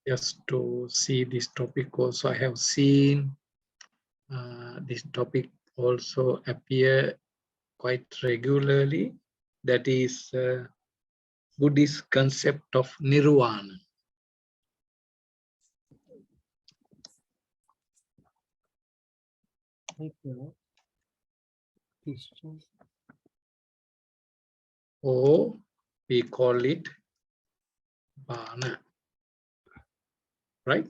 Just to see this topic also, I have seen this topic also appear quite regularly. That is Buddhist concept of Nirvana. Or we call it Bana, right?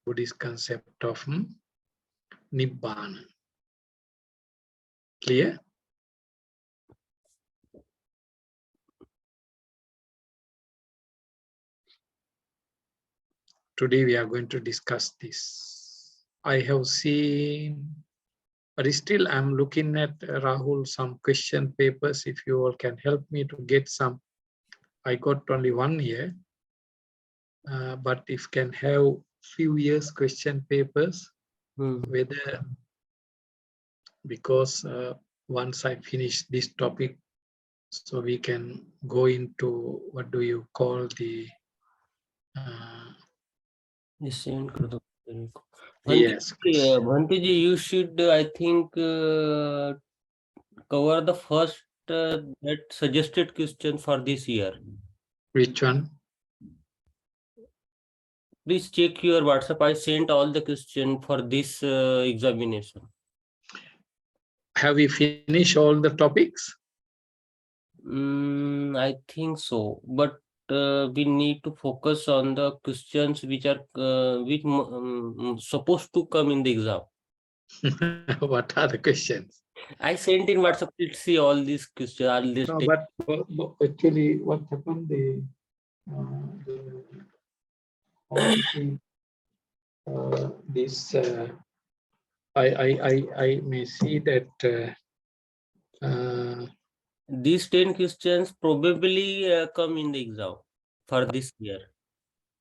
Buddhist concept of Nibbana. Clear? Today we are going to discuss this. I have seen, but still I'm looking at Rahul some question papers. If you all can help me to get some. I got only one here, but if can have few years question papers, whether, because once I finish this topic, so we can go into what do you call the yes. Bhantiji, you should, I think, cover the first that suggested question for this year. Which one? Please check your WhatsApp. I sent all the questions for this examination. Have we finished all the topics? I think so, but we need to focus on the questions which are supposed to come in the exam. What are the questions? I sent in WhatsApp. Let's see all these questions. All this no, but actually, what happened? I may see that these 10 questions probably come in the exam for this year.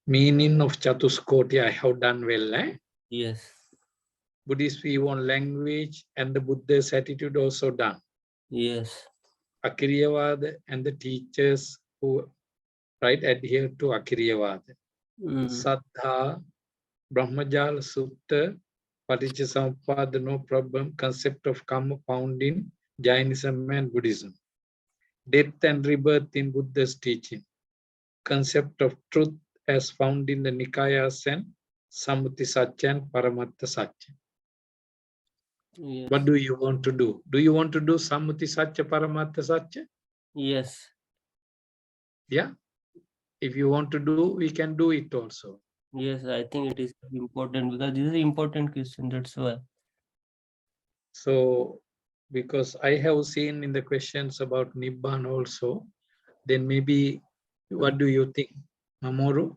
Meaning of Chatuskoti, I have done well. Yes. Buddhist view on language and the Buddha's attitude also done. Yes. Akiriyavada and the teachers who adhere to Akiriyavada. Saddha, Brahmajala Sutta, Paticcasamuppada, no problem, concept of karma found in Jainism and Buddhism. Death and rebirth in Buddha's teaching. Concept of truth as found in the Nikayas and Samuti Satya and Paramatta Satya. Yes. What do you want to do? Do you want to do Samuti Satya, Paramatta Satya? Yes. Yeah. If you want to do, we can do it also. Yes, I think it is important because this is an important question. That's why. So, because I have seen in the questions about Nibbana also, then maybe, what do you think, Mamoru?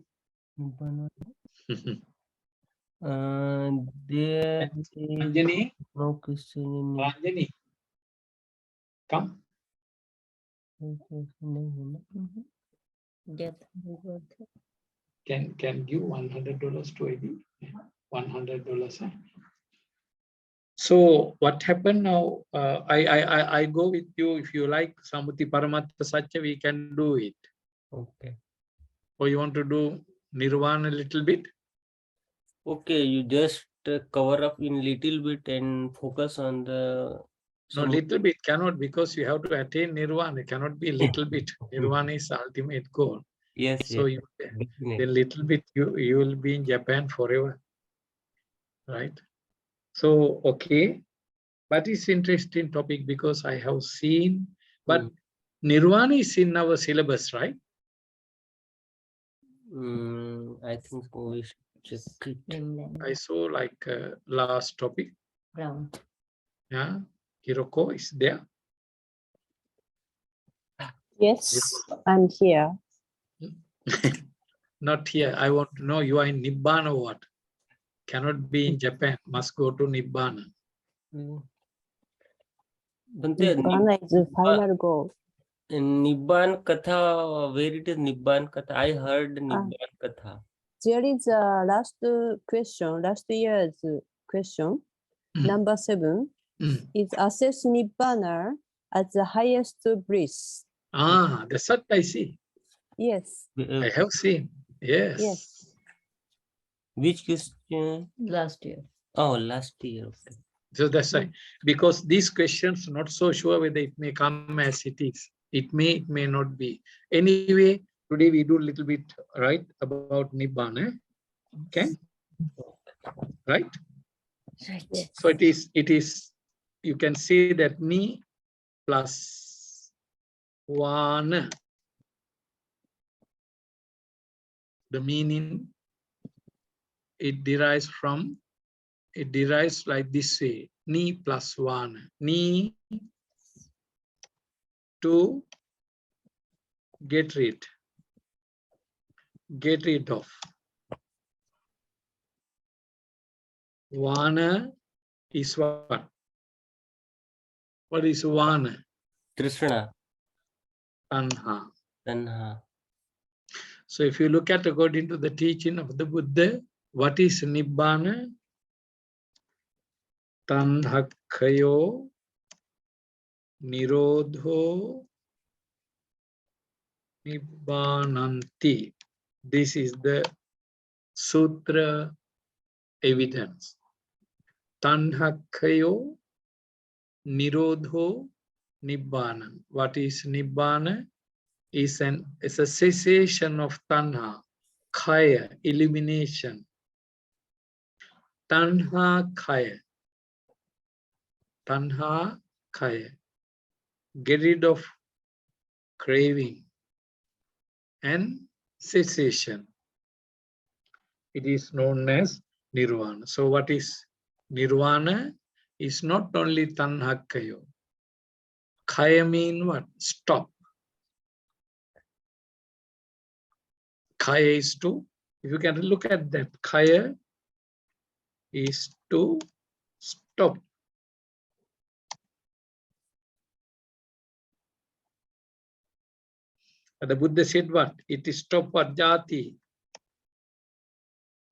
There Anjani? no question in Anjani, come. Can give $100 to ID? $100. So what happened now? I go with you. If you like Samuti Paramatta Satya, we can do it. Okay. Or you want to do Nirvana a little bit? Okay, you just cover up in little bit and focus on the. No, little bit cannot, because you have to attain Nirvana. It cannot be a little bit. Nirvana is the ultimate goal. Yes. So yes. the little bit you will be in Japan forever, right? So okay, but it's interesting topic because I have seen, but Nirvana is in our syllabus, right? I think we should check it. I saw like last topic. Yeah, Hiroko is there. Yes, I'm here. Not here. I want to know, you are in Nibbana or what? Cannot be in Japan. Must go to Nibbana. Nibbana is the final goal. Nibban Katha, where it is Nibban Katha? I heard Nibban Katha. There is a last question, last year's question, number 7, is assess Nibbana as the highest bliss. That's what I see. Yes. I have seen. Yes. Yes. Which question? Last year. Oh, last year. Okay. So that's why, because these questions not so sure whether it may come as it is. It may not be. Anyway, today we do a little bit right about nibbana. Okay, right? Right. So it is. You can say that ni plus one. The meaning it derives like this way: ni plus one. Ni to get rid of. Vana is what? What is vana? Trishna. Tanha. Tanha. So if you look at according to the teaching of the Buddha, what is nibbana? Tanhakhayo nirodho nibbananti. This is the sutra evidence. Tanhakhayo nirodho nibbana. What is nibbana? Is a cessation of tanha, khaya, elimination. Tanha khaya. Tanha khaya. Get rid of craving and cessation. It is known as nirvana. So what is nirvana? Is not only tanhakhayo. Khaya mean what? Stop. Khaya is to, if you can look at that, khaya is to stop. The Buddha said what? It is stop what? Jati,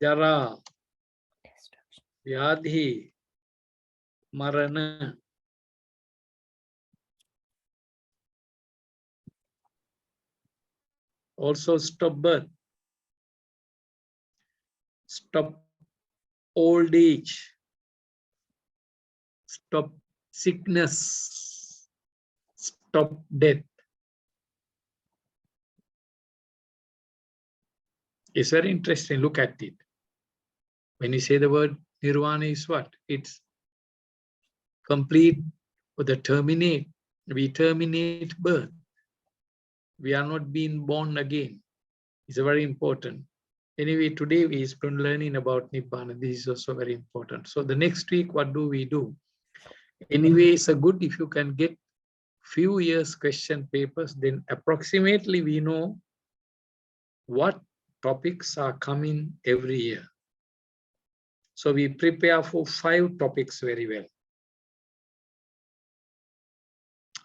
jara, vyadhi, marana. Also stop birth, stop old age, stop sickness, stop death. It's very interesting. Look at it. When you say the word nirvana is what? It's complete or the terminate. We terminate birth. We are not being born again. It's very important. Anyway, today we are learning about nibbana. This is also very important. So the next week, what do we do? Anyway, it's a good if you can get few years question papers, then approximately we know what topics are coming every year. So we prepare for 5 topics very well.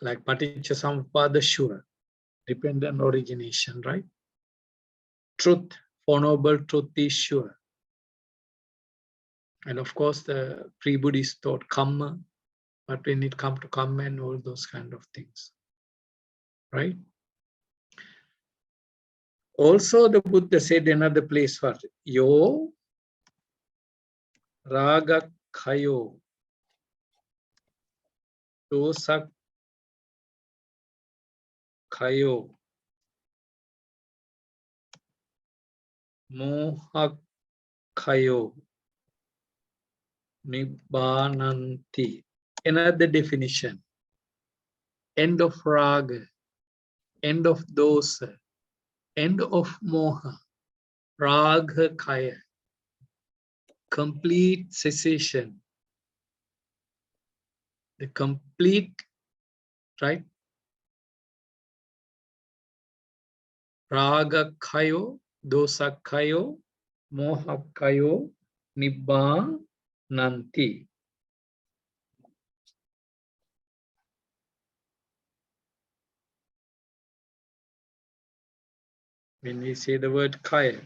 Like Paticcasamuppada, sure. Dependent origination, right? Truth, Four Noble Truth is sure. And of course, the pre-Buddhist thought karma, but when it comes to karma and all those kind of things, right? Also, the Buddha said another place what? Yo raga khayo dosa khayo moha khayo nibbananti. Another definition. End of raga, end of dosa, end of moha, raga kaya, complete cessation, the complete, right? Raga kayo, dosa kayo, moha kayo, nibbananti. When we say the word kaya,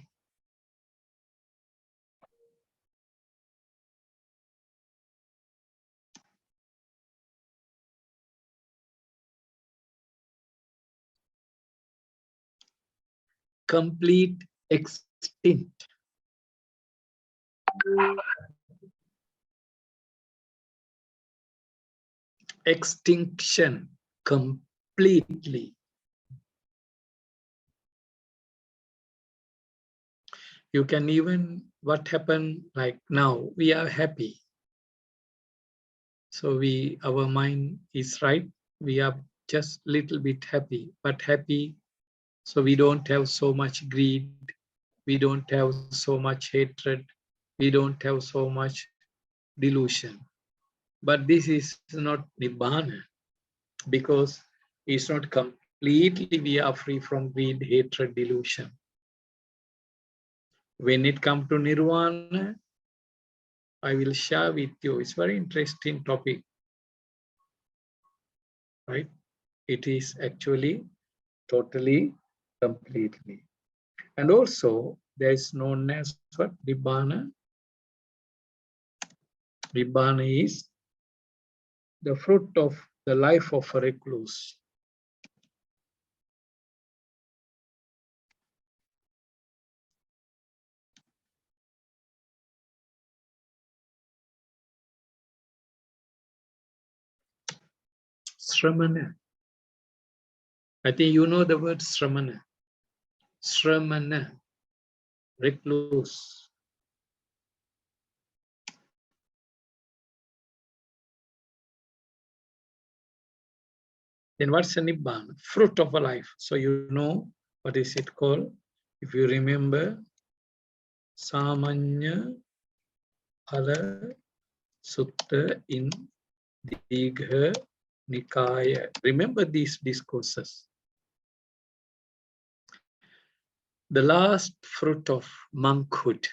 complete extinct. Extinction completely. You can even, what happened like now, we are happy. So our mind is right. We are just little bit happy, but happy. So we don't have so much greed. We don't have so much hatred. We don't have so much delusion. But this is not nibbana, because it's not completely we are free from greed, hatred, delusion. When it comes to nirvana, I will share with you. It's very interesting topic, right? It is actually totally, completely. And also there is known as what? Nibbana. Nibbana is the fruit of the life of a recluse. Sramana. I think you know the word sramana. Sramana, recluse. Then what's a nibbana? Fruit of a life. So you know what is it called? If you remember, Samanya Phala Sutta in Digha Nikaya. Remember these discourses. The last fruit of monkhood.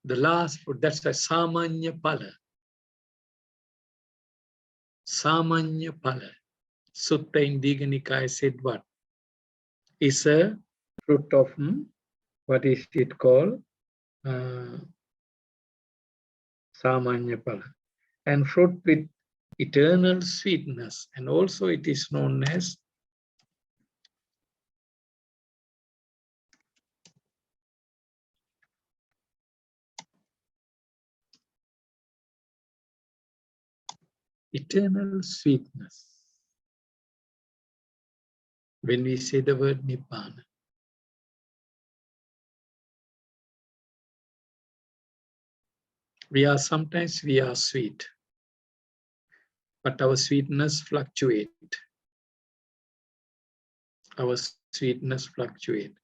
The last fruit, that's a Samanya Phala. Samanya Phala. Sutta in Digha Nikaya said what? Is a fruit of, what is it called? Samanya Phala. And fruit with eternal sweetness. And also it is known as eternal sweetness. When we say the word nibbana. Sometimes we are sweet, but our sweetness fluctuate. Our sweetness fluctuate.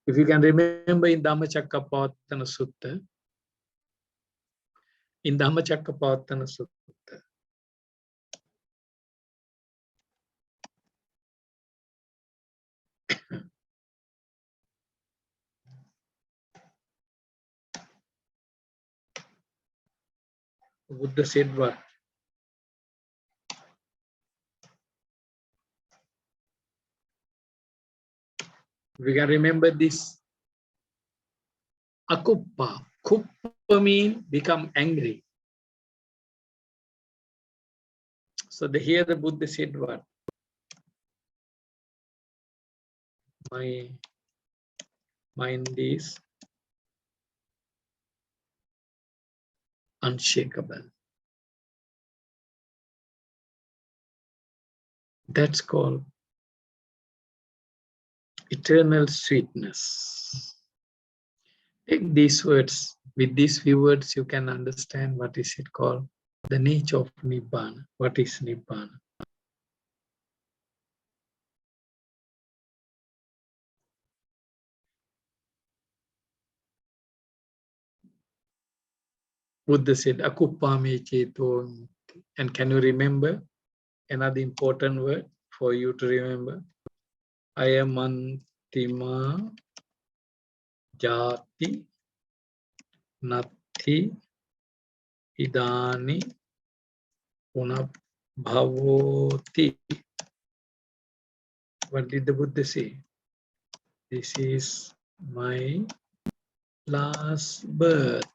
If you can remember in Dhammacakkappavattana Sutta, in Dhammacakkappavattana Sutta, Buddha said what? We can remember this. Akuppa. Kuppa means become angry. So here the Buddha said what? My mind is unshakable. That's called eternal sweetness. Take these words. With these few words, you can understand what is it called? The nature of nibbana. What is nibbana? Buddha said, Akuppame cheto. And can you remember another important word for you to remember? Ayamantima jati natti idani punabhavoti. What did the Buddha say? This is my last birth.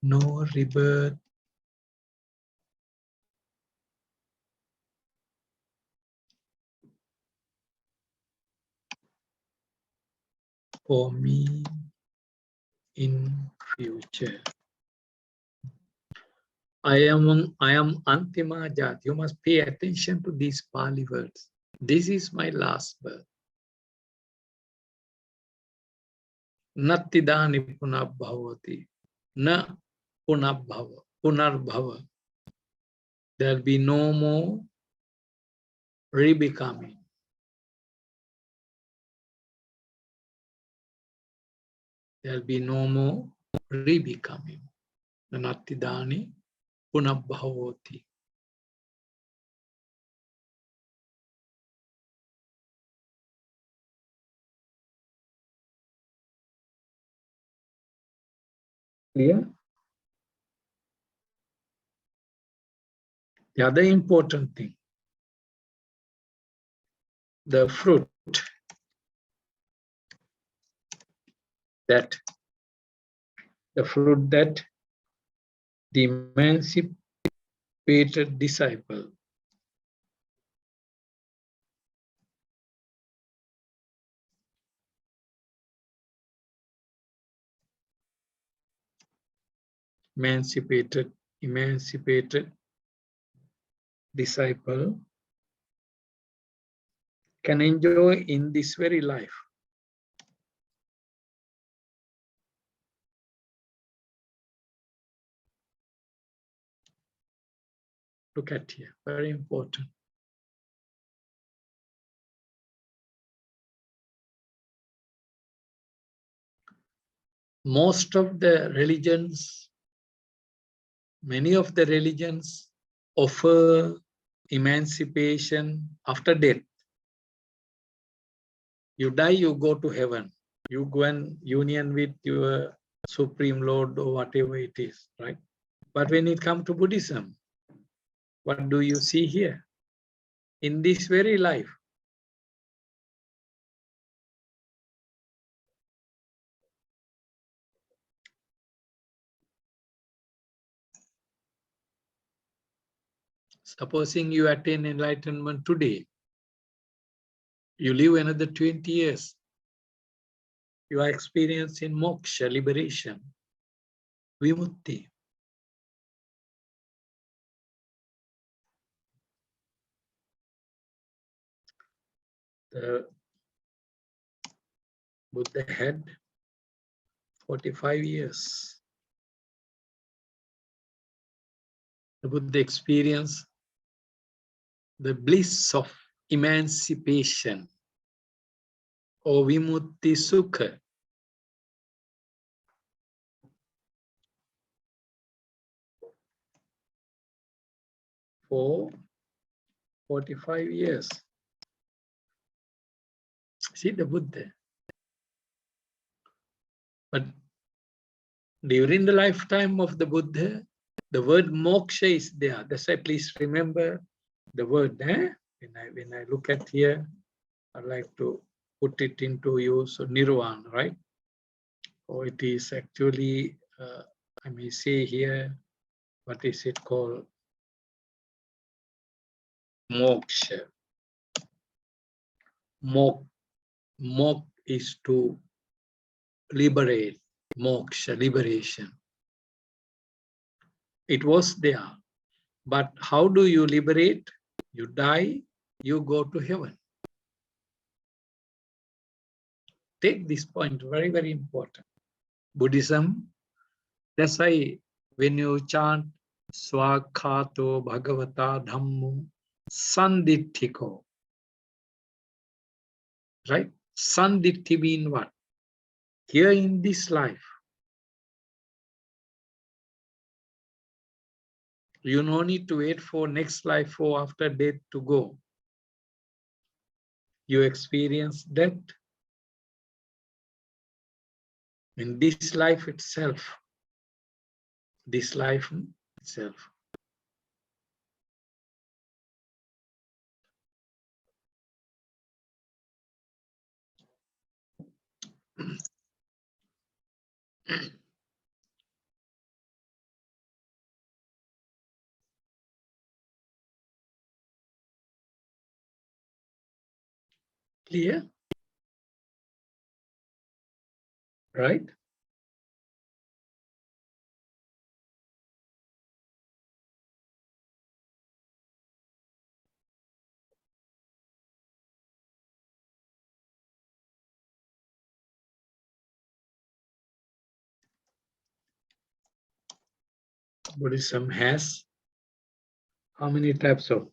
No rebirth. for me in future. I am Antima Jat. You must pay attention to these Pali words. This is my last birth. Nattidani punabhavati. Na punarbhava. There will be no more rebecoming. There will be no more rebecoming. Nattidani punabhavati. Clear? The other important thing, the fruit that the emancipated disciple emancipated disciple can enjoy in this very life. Look at here, very important. Most of the religions, many of the religions offer emancipation after death. You die, you go to heaven. You go and union with your Supreme Lord or whatever it is, right? But when it comes to Buddhism, what do you see here? In this very life, supposing you attain enlightenment today, you live another 20 years, you are experiencing moksha, liberation, vimutti. The Buddha had 45 years. The Buddha experienced the bliss of emancipation or vimutti sukha. For 45 years. See the Buddha. But during the lifetime of the Buddha, the word moksha is there. That's why please remember the word. When I look at here, I like to put it into use. So nirvana, right? Or it is actually, I may say here, what is it called? Moksha. Mok is to liberate. Moksha, liberation. It was there. But how do you liberate? You die, you go to heaven. Take this point, very, very important. Buddhism, that's why when you chant Swakhato Bhagavata Dhammo Sanditthiko, right? Sanditti means what? Here in this life, you no need to wait for next life or after death to go. You experience death in this life itself. This life itself. Clear? right? Buddhism has how many types of?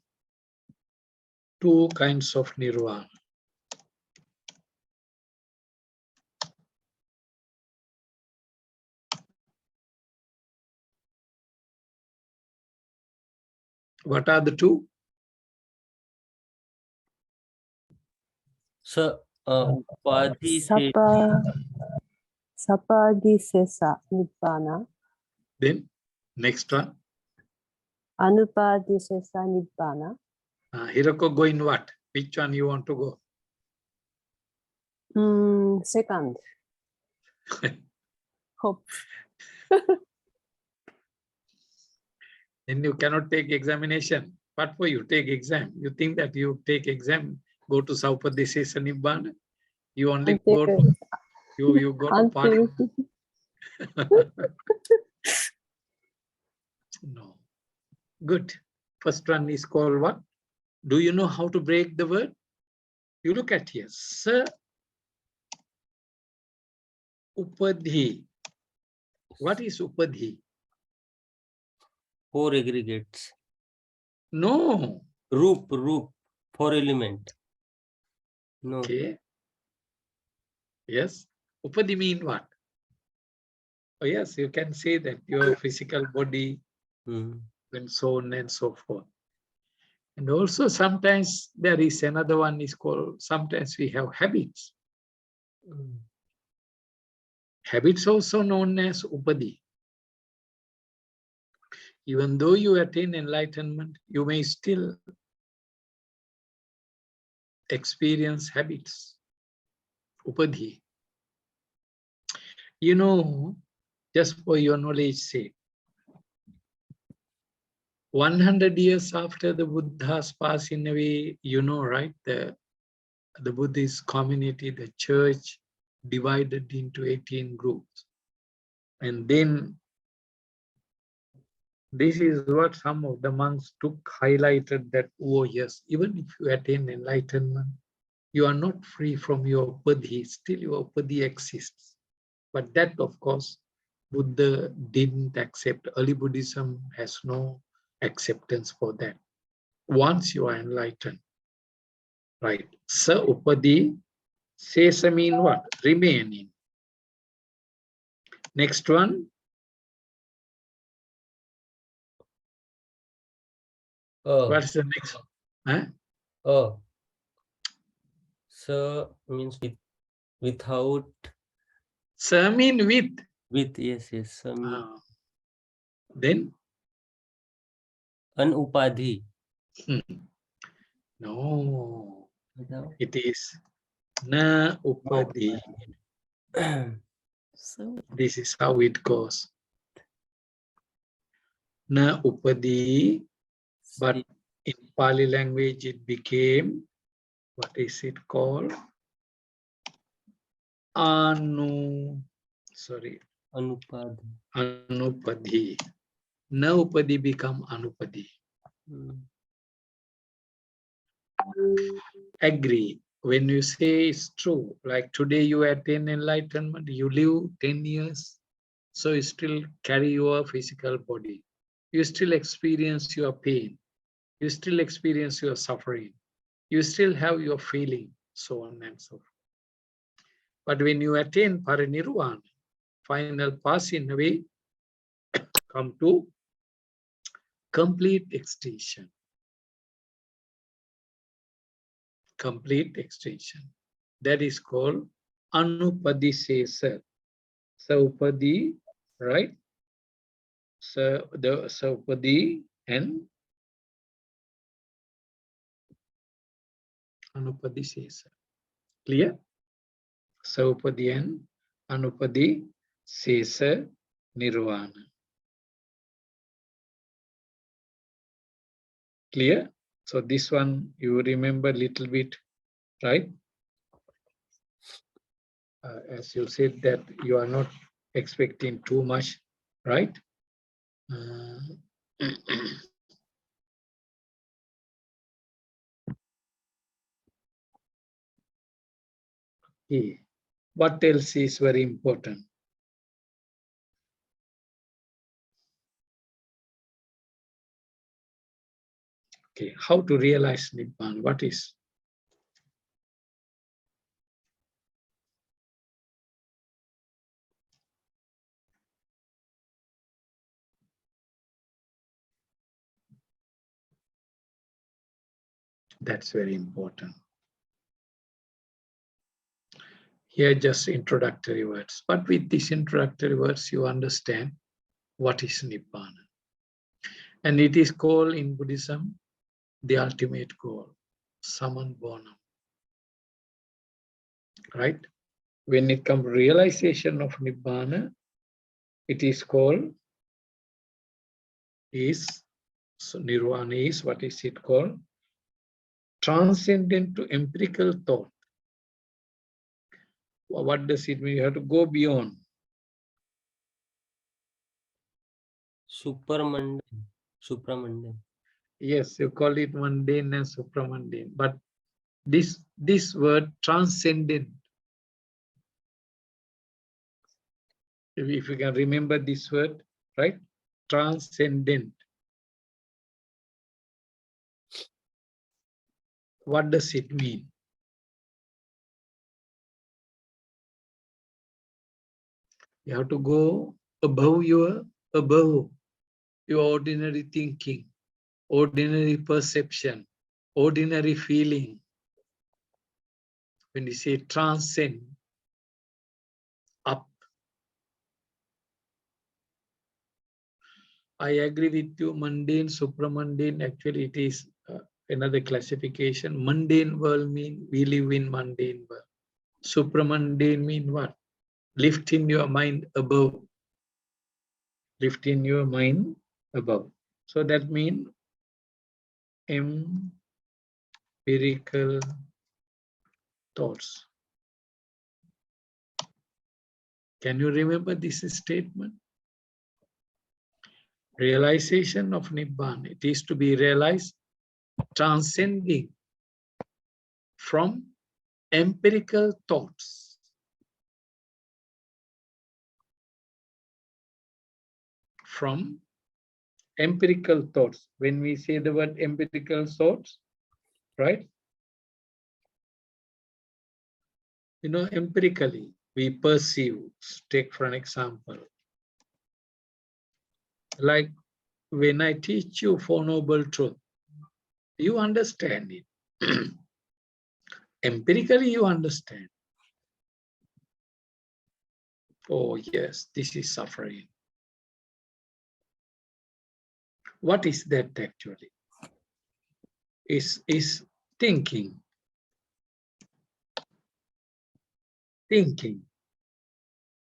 2 kinds of nirvana. What are the 2? So, Upadhi se Sapadhisesa nibbana, Then next one. anupadhisesa nibbana. Hiroko, go in what? Which one you want to go? Second. Hope. Then you cannot take examination. What for you take exam? You think that you take exam, go to Saupadhisesa Nibbana? You only go to you go to party. No. Good. First one is called what? Do you know how to break the word? You look at here. Sa upadhi. What is upadhi? 4 aggregates. No. Roop, 4 element. No. Okay. Yes. Upadhi mean what? Oh yes, you can say that your physical body and so on and so forth. And also sometimes there is another one is called, sometimes we have habits. Habits also known as upadhi. Even though you attain enlightenment, you may still experience habits. Upadhi. You know, just for your knowledge sake, 100 years after the Buddha's passing away, you know, right? The Buddhist community, the church, divided into 18 groups. And then this is what some of the monks took, highlighted that, oh yes, even if you attain enlightenment, you are not free from your upadhi, still your upadhi exists. But that, of course, Buddha didn't accept. Early Buddhism has no acceptance for that. Once you are enlightened, right? Sa upadhi, sesa mean what? Remaining. Next one. What's the next one? Huh? So means without. Sa mean with. With, yes. Then? Anupadhi. No. It is na upadhi. So This is how it goes. Na upadhi, but in Pali language it became, what is it called? Anupadhi. Anupadhi. Na upadhi become anupadhi. Agree. When you say it's true, like today you attain enlightenment, you live 10 years, so you still carry your physical body. You still experience your pain. You still experience your suffering. You still have your feeling, so on and so forth. But when you attain parinirvana, final passing away, come to complete extinction. Complete extinction. That is called anupadhisesa. So upadhi, right? So the upadhi and anupadhisesa. Clear? So upadhi and anupadhisesa nirvana. Clear? So this one you remember a little bit, right? as you said that you are not expecting too much, right? Okay. What else is very important? Okay, how to realize Nibbana? What is? That's very important. Here just introductory words. But with these introductory words, you understand what is Nibbana. And it is called in Buddhism, the ultimate goal, samanbonam. Right? When it comes to realization of Nibbana, it is called so Nirvana is, what is it called? Transcendent to empirical thought. What does it mean? You have to go beyond. Supramundane. Yes, you call it mundane and supramundane. But this word transcendent, if you can remember this word, right? Transcendent. What does it mean? You have to go above your ordinary thinking, ordinary perception, ordinary feeling. When you say transcend, up. I agree with you, mundane, supramundane, actually it is another classification. Mundane world mean we live in mundane world. Supramundane mean what? Lifting your mind above. Lifting your mind above. So that means empirical thoughts. Can you remember this statement? Realization of Nibbana. It is to be realized transcending from empirical thoughts. From empirical thoughts. When we say the word empirical thoughts, right? You know, empirically, we perceive. Take for an example. Like when I teach you Four Noble Truth, you understand it. Empirically, you understand. Oh, yes, this is suffering. What is that actually? Is thinking. Thinking.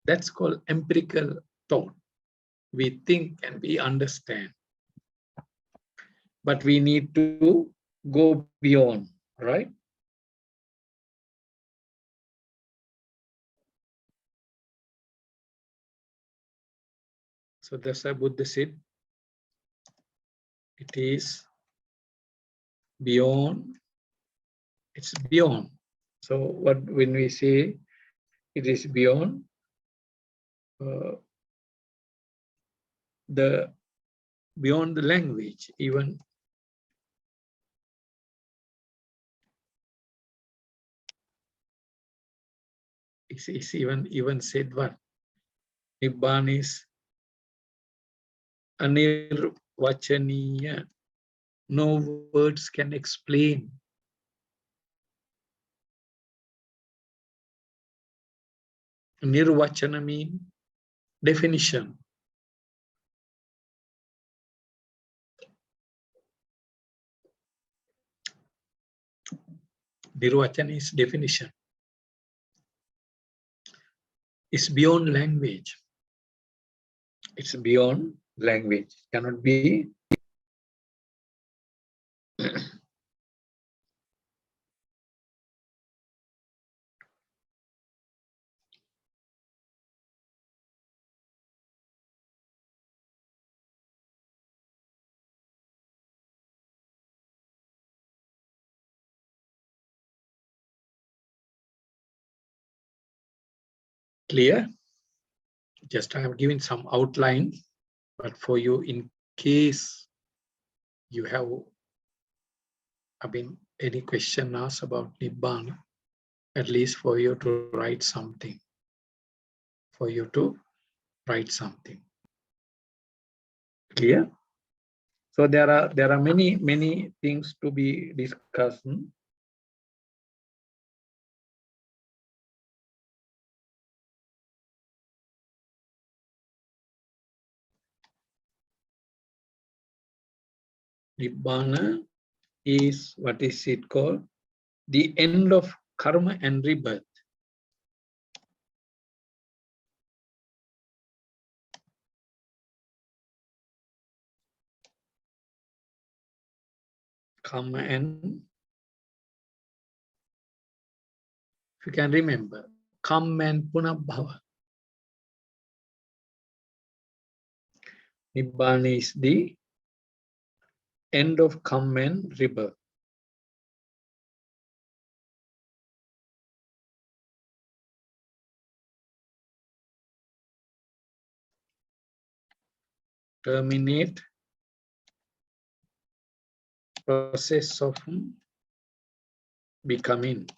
That's called empirical thought. We think and we understand. But we need to go beyond, right? So that's why Buddha said, it is beyond, it's beyond. So what when we say it is beyond, beyond the language, even it's even said what? Nibbana is anirvachaniya. No words can explain. Nirvachana means definition. Nirvachana is definition. It's beyond language. It's beyond language. Cannot be Clear? Just I am giving some outline, but for you, in case you have, any question asked about nibbana, at least for you to write something. For you to write something. Clear? So there are many things to be discussed. Nibbana is, what is it called? The end of karma and rebirth. Karma and, if you can remember, karma and punabhava. Nibbana is the end of karma and rebirth. Terminate process of becoming.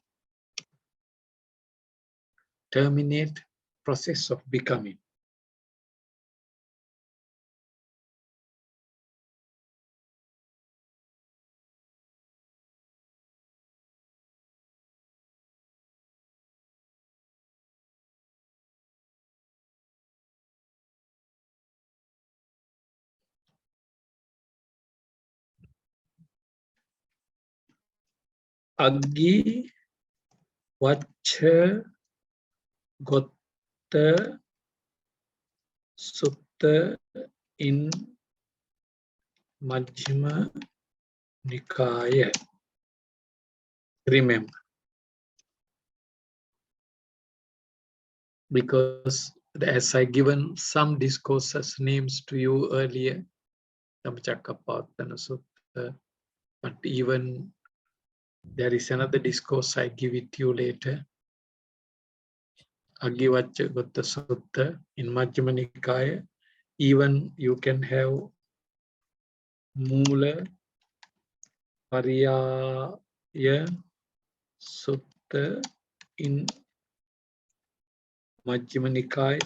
Terminate process of becoming. Aggi Vaccha Gotta Sutta in Majjhima Nikaya. Remember, because as I given some discourses names to you earlier, Dhammacakkappavattana Sutta, but even there is another discourse I give it to you later. Aggi Vaccha Gotta Sutta in Majjhima Nikaya. Even you can have Mula Pariyaya Sutta in Majjhima Nikaya.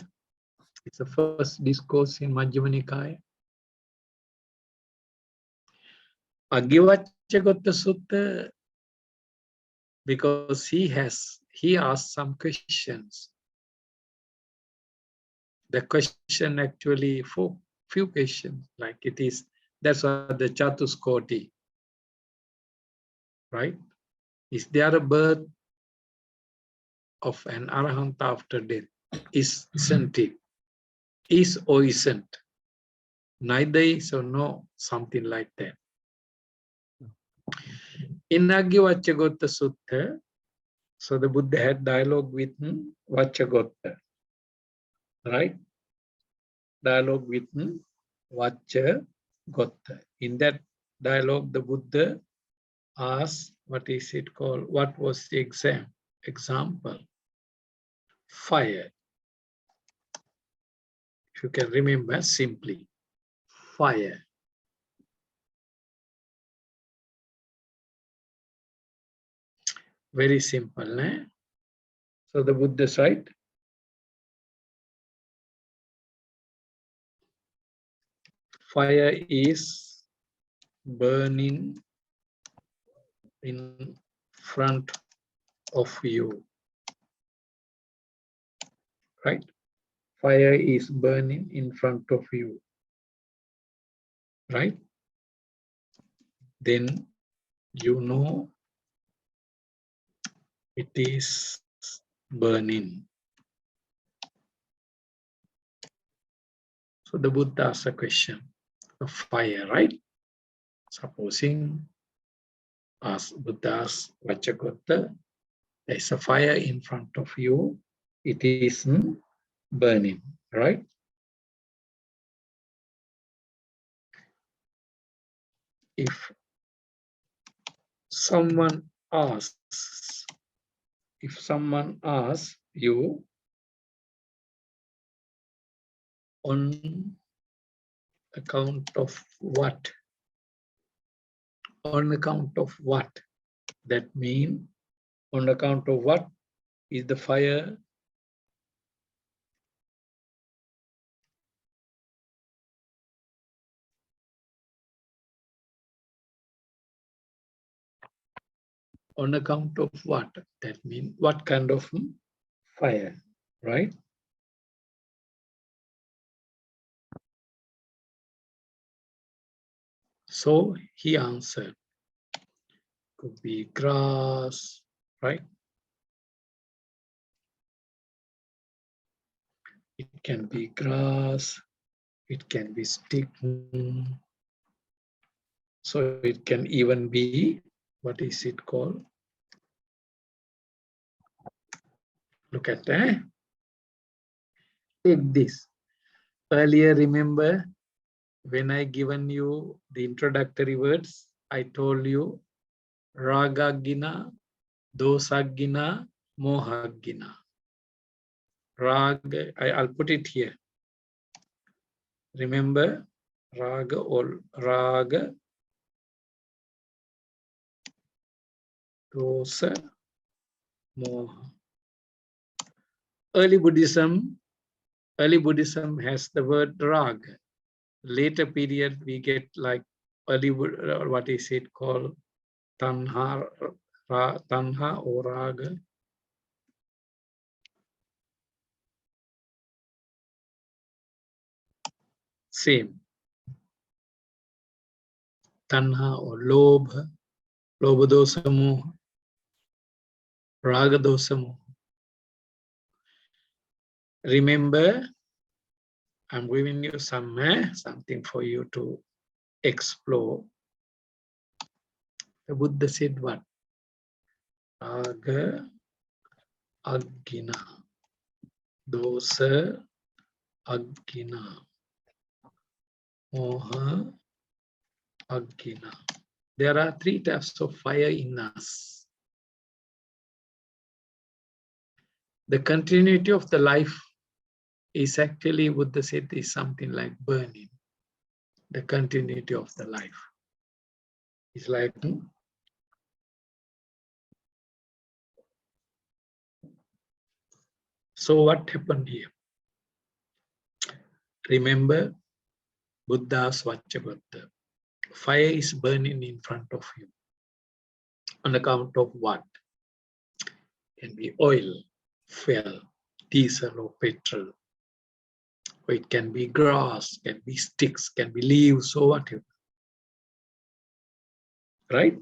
It's the first discourse in Majjhima Nikaya. Aggi Vaccha Gotta Sutta, because he asked some questions. The question actually, for few questions, like it is, that's what the Chatuskoti, right? Is there a birth of an Arahanta after death? Isn't it? Is or isn't? Neither is or no, something like that. In Aggi Vaccha Gotta Sutta, so the Buddha had dialogue with Vacchagotta, right? Dialogue with Vacchagotta. In that dialogue, the Buddha asked, what is it called? What was the example? Fire. If you can remember simply, fire. Very simple, eh? So the Buddha said, fire is burning in front of you, right? Fire is burning in front of you, right? Then you know it is burning. So the Buddha asked a question of fire, right? Supposing as Buddha asked Vacchagotta, there is a fire in front of you, it is burning, right? If someone asks you, On account of what? On account of what? That means on account of what is the fire? On account of what? That means what kind of fire, right? So he answered, could be grass, right? It can be grass, it can be stick. So it can even be, what is it called? Look at that. Take this. Earlier, remember, when I given you the introductory words, I told you Ragagina, Dosagina, Mohagina. Raga, I'll put it here. Remember, Raga or Raga, Dosa, Moha. Early Buddhism has the word Raga. Later period, we get like early, what is it called? Tanha or Raga. Same. Tanha or Lobha, Lobha dosa moha, Raga dosa moha. Remember, I'm giving you something for you to explore. The Buddha said what? Raga Agina, Dosa Agina, Moha Agina. There are 3 types of fire in us. The continuity of the life is actually, Buddha said, is something like burning. The continuity of the life is like, so what happened here? Remember, Buddha's Vacchabuddha. Fire is burning in front of you. On account of what? Can be oil, fuel, diesel or petrol. Or it can be grass, can be sticks, can be leaves or whatever. Right?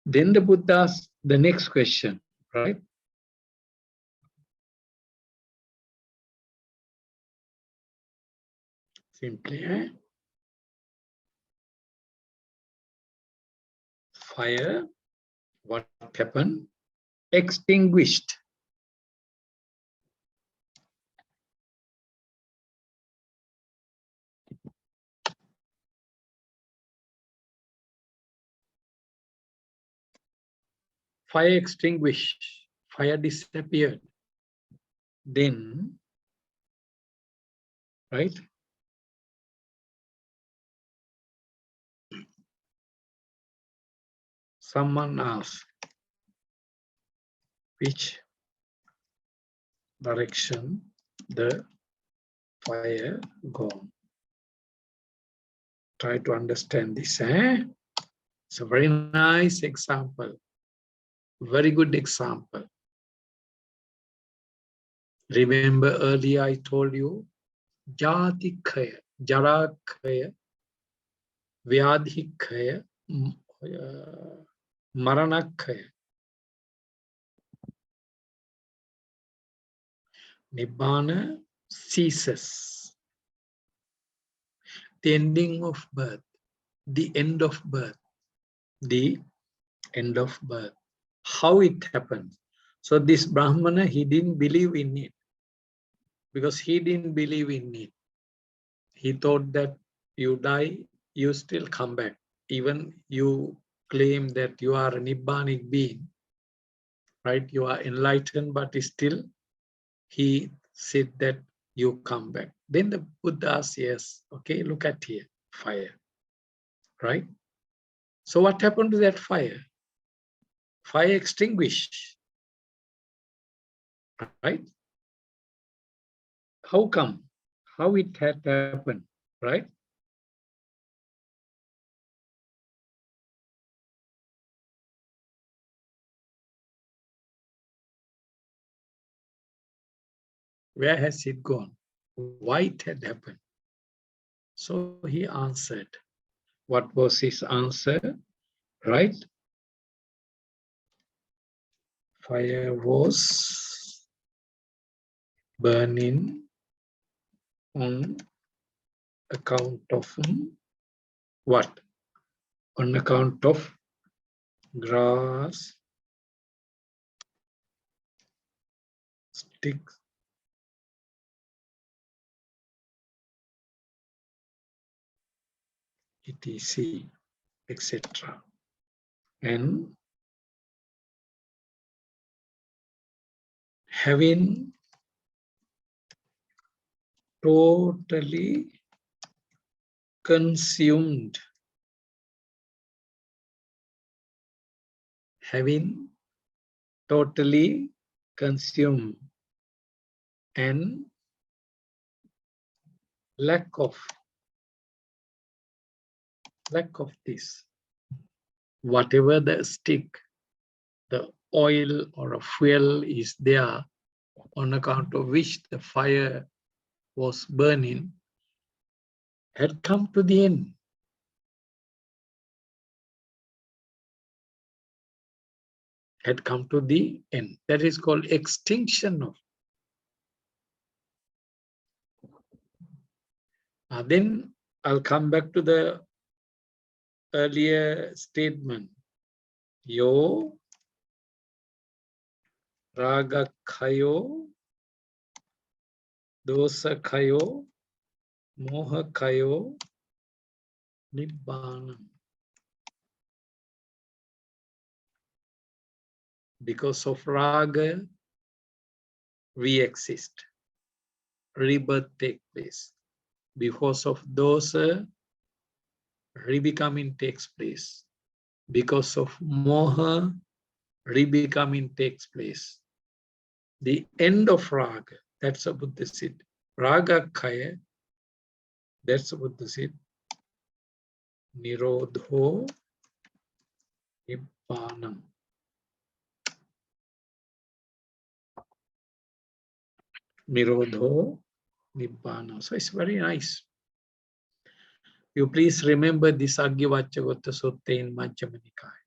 Then the Buddha asked the next question, right? Simply, fire, what happened? Extinguished. Fire extinguished, fire disappeared. Then, right? Someone asked, which direction the fire gone? Try to understand this. It's a very nice example. Very good example. Remember earlier I told you, Jatikaya, Jarakaya, Vyadhikaya, Maranakaya. Nibbana ceases. The ending of birth, the end of birth, the end of birth. How it happens? So this Brahmana, he didn't believe in it. Because he didn't believe in it. He thought that you die, you still come back. Even you claim that you are a Nibbanic being, right? You are enlightened, but still he said that you come back. Then the Buddha says, okay, look at here, fire, right? So what happened to that fire? Fire extinguished, right? How come? How it had happened, right? Where has it gone? Why it had happened? So he answered. What was his answer? Right? Fire was burning on account of what? On account of grass, sticks, etc., etc. And having totally consumed, having totally consumed, and lack of this, whatever the stick, the oil or a fuel is there, on account of which the fire was burning, had come to the end. Had come to the end. That is called extinction of. Then I'll come back to the earlier statement. Yo raga khayo, dosa khayo, moha khayo, nibbana. Because of raga, we exist. Rebirth takes place. Because of dosa, rebecoming takes place. Because of moha, rebecoming takes place. The end of raga, that's what Buddha said. Raga kaya, that's what Buddha said. Nirodho nibbanam. Nirodho nibbana. So it's very nice. You please remember this Aggivaccagota Sutta in Majjhima Nikaya.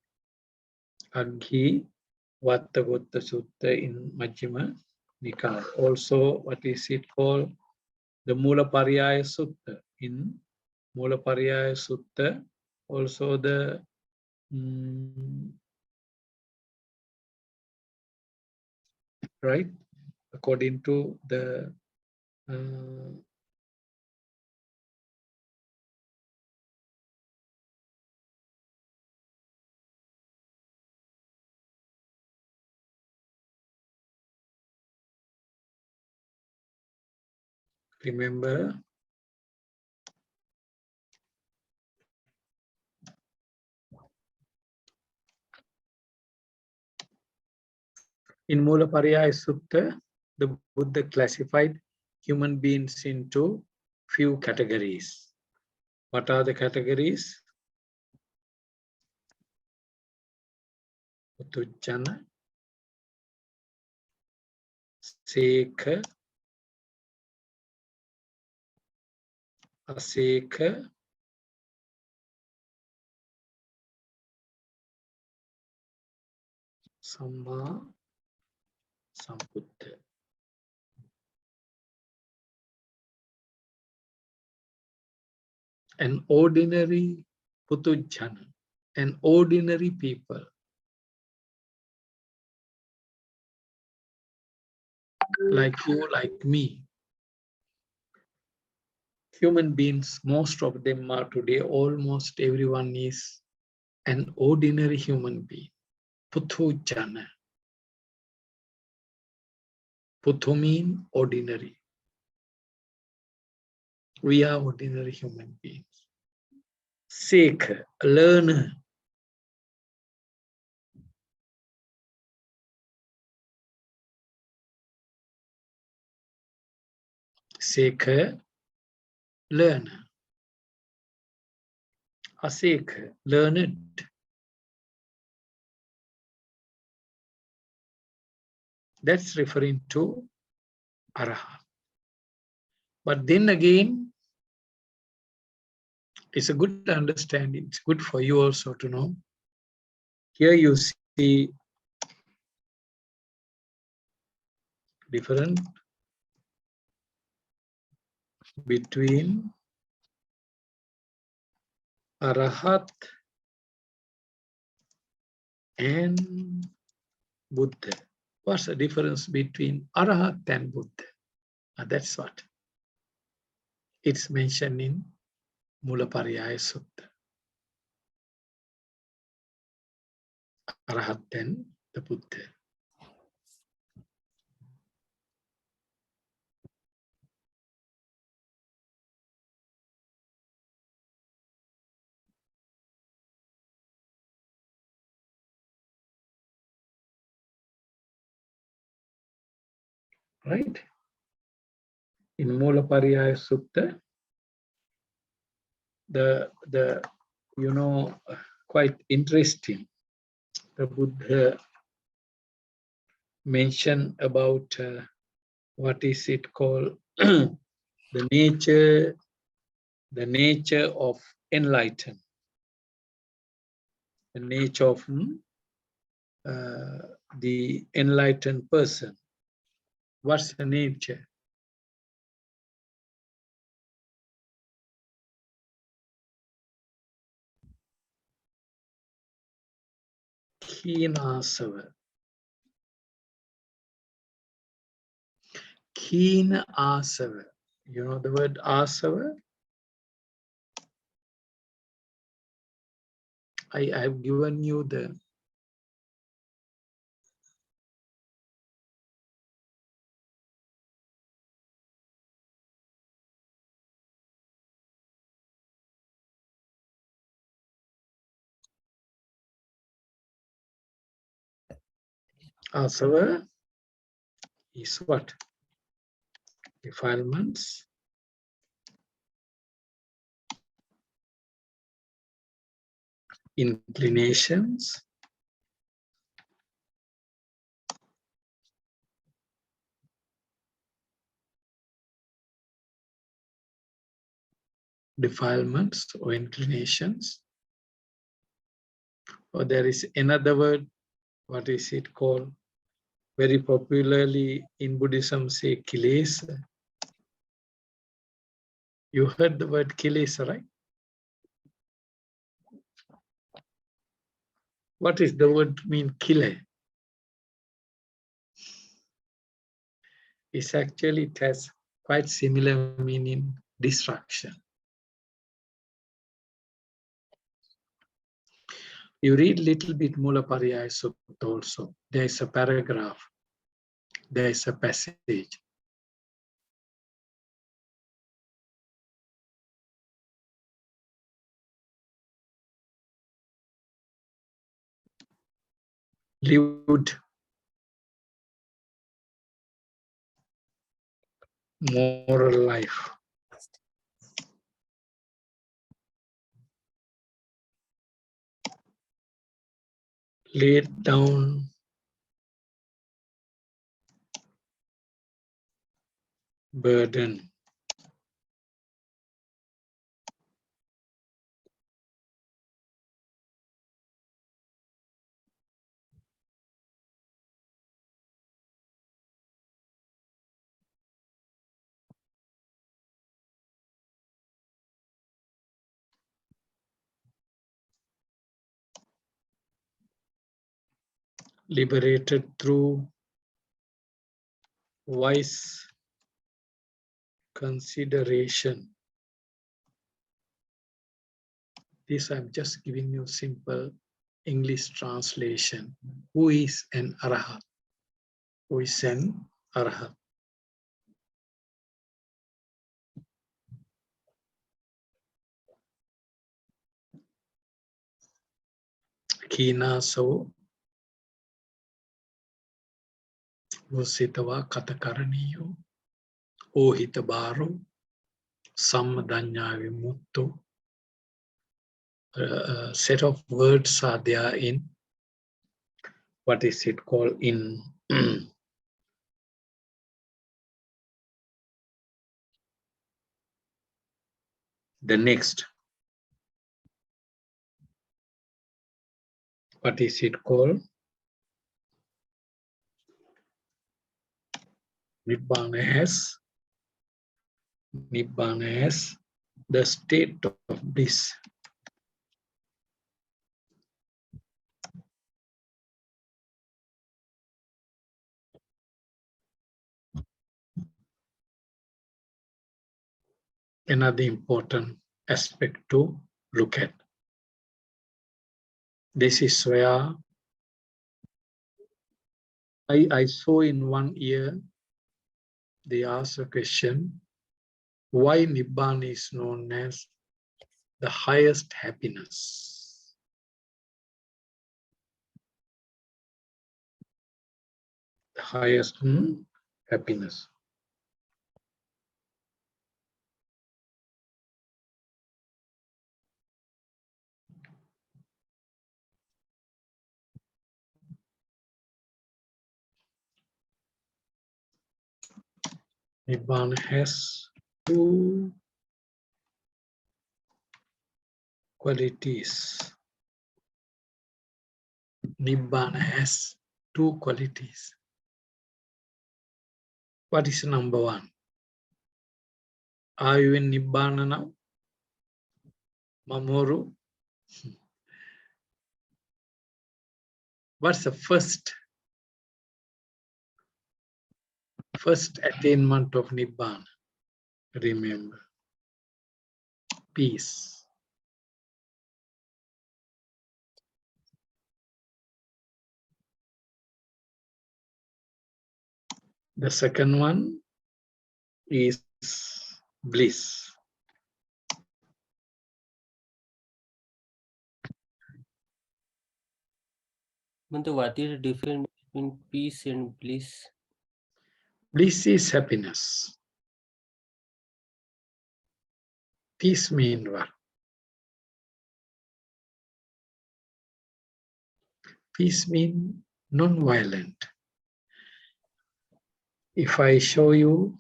Aggivaccagota Sutta in Majjhima Nikaya. Also, what is it called? The Mulapariyaya Sutta. In Mulapariyaya Sutta, also the right, according to the remember, in Mulapariyaya Sutta, the Buddha classified human beings into few categories. What are the categories? Puthujjana, Seka, Aseka, Samma Sambuddha. An ordinary Puthujjana, an ordinary people. Like you, like me. Human beings, most of them are today, almost everyone is an ordinary human being. Puthujjana. Puthu means ordinary. We are ordinary human beings. Seeker, learner. Seeker, learner. A seeker, learned. That's referring to Arahat. But then again, it's a good understanding. It's good for you also to know. Here you see different between Arahat and Buddha. What's the difference between Arahat and Buddha? That's what it's mentioned in Mulapariyaya Sutta. Arahat and the Buddha. Right? In Mulapariyaya Sutta, the quite interesting. The Buddha mentioned about what is it called the nature of enlightenment, the nature of the enlightened person. What's the nature? Keen asava. Keen asava. You know the word asava? I've given you the asava is what? Defilements, inclinations, defilements or inclinations. Or there is another word, what is it called? Very popularly in Buddhism, say kilesa. You heard the word kilesa, right? What is the word mean kile? It's actually, it has quite similar meaning, destruction. You read little bit Mulapariyaya Sutta also. There is a paragraph. There is a passage. Lived moral life. Laid down burden. Liberated through wise consideration. This I'm just giving you simple English translation. Who is an Arahat? Who is an Arahat? Kinaso Vusitava Katakaraniyo Ohitabaru Sammadanya Vimutto. A set of words are there in what is it called in the next. What is it called? Nibbana as the state of bliss. Another important aspect to look at. This is where I saw in one year, they asked a question, why Nibbana is known as the highest happiness? The highest happiness. Nibbana has two qualities. Nibbana has two qualities. What is number one? Are you in Nibbana now? Mamoru? What's the first attainment of Nibbana? Remember, peace. The second one is bliss. But what is the difference between peace and bliss? Bliss is happiness. Peace means what? Peace means non-violent. If I show you,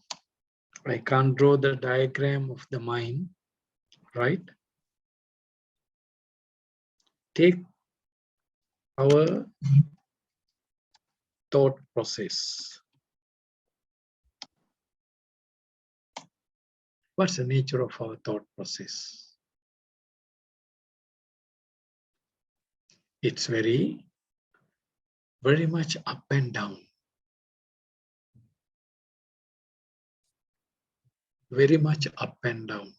I can't draw the diagram of the mind, right? Take our thought process. What's the nature of our thought process? It's very much up and down. Very much up and down.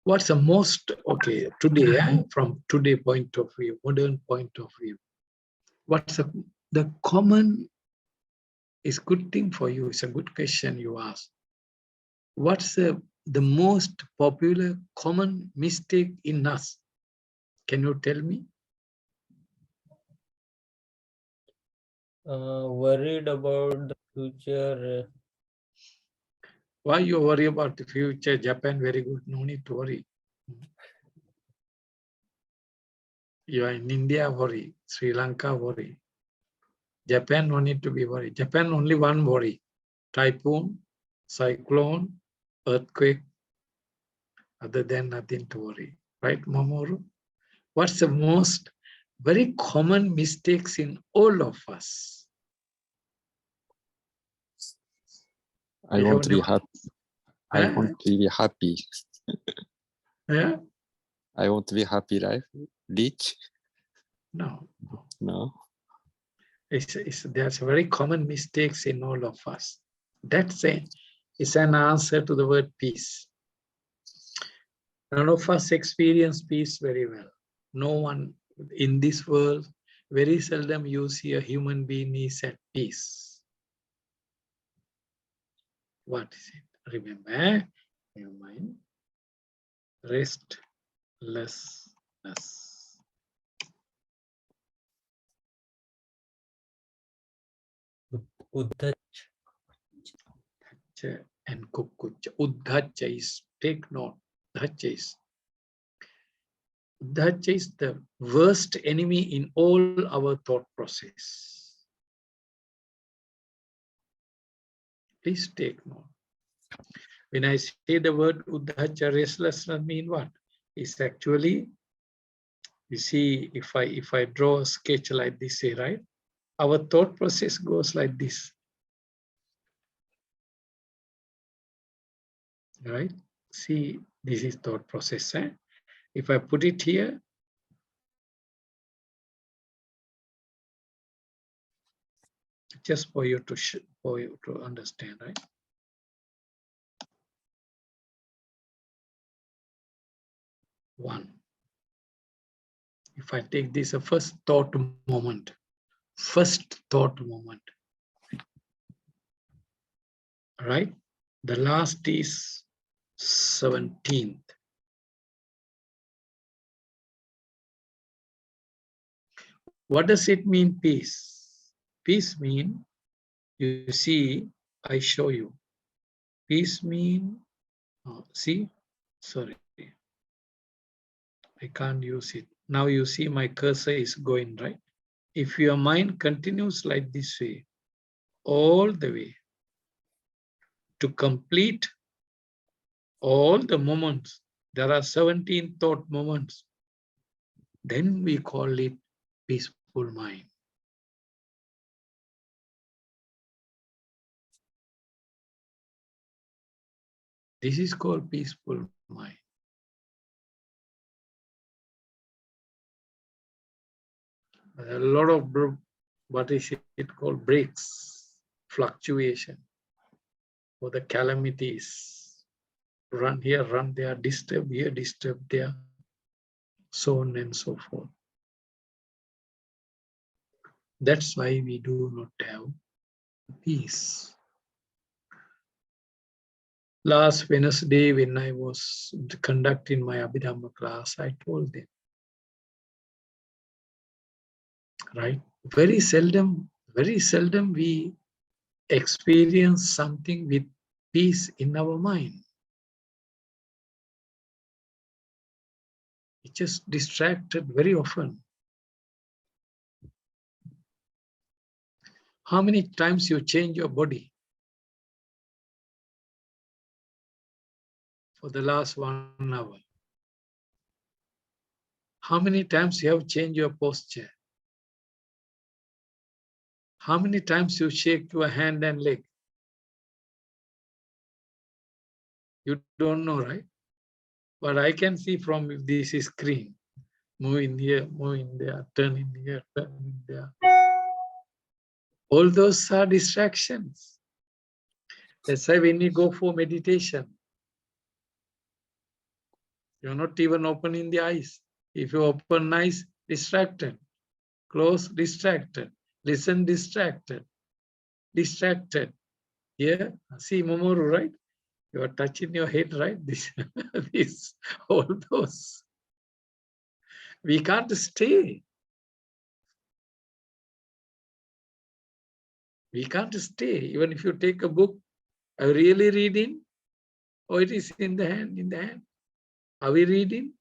What's the most, okay, today, from today point of view, modern point of view, what's the common, is good thing for you, it's a good question you ask. What's the most popular common mistake in us? Can you tell me? Worried about the future. Why you worry about the future? Japan very good, no need to worry. You are in India, worry. Sri Lanka, worry. Japan, no need to be worried. Japan, only one worry. Typhoon, cyclone, earthquake. Other than nothing to worry. Right, Mamoru? What's the most very common mistakes in all of us? I want to be happy. I want to be happy. Yeah? I want to be happy life. Rich? No. No. There's very common mistakes in all of us. That's it's an answer to the word peace. None of us experience peace very well. No one in this world, very seldom you see a human being is at peace. What is it? Remember, your mind, restlessness. Uddhach. And kukucha. Uddhacha is, take note, Uddhacha is the worst enemy in all our thought process. Please take note. When I say the word Uddhacha, restlessness, mean what? It's actually, you see, if I draw a sketch like this, say, right? Our thought process goes like this. Right? See, this is thought process. Eh? If I put it here, just for you to understand, right? One. If I take this a first thought moment, right? The last is 17th. What does it mean, peace? Peace mean, you see, I show you. Peace mean, see, sorry, I can't use it. Now you see my cursor is going, right? If your mind continues like this way, all the way, to complete all the moments, there are 17 thought moments, then we call it peaceful mind. This is called peaceful mind. A lot of, what is it called, breaks, fluctuation, or the calamities. Run here, run there, disturb here, disturb there, so on and so forth. That's why we do not have peace. Last Wednesday, when I was conducting my Abhidhamma class, I told them, right? Very seldom we experience something with peace in our mind. It's just distracted very often. How many times you change your body for the last 1 hour? How many times you have changed your posture? How many times you shake your hand and leg? You don't know, right? But I can see from this screen. Move in here, move in there, turn in here, turn in there. All those are distractions. That's why when you go for meditation, you're not even opening the eyes. If you open eyes, distracted. Close, distracted. Listen, distracted. Distracted. Yeah, see Momoru, right? You are touching your head, right? This, all those. We can't stay. We can't stay. Even if you take a book, are you really reading? Or it is in the hand, in the hand? Are we reading?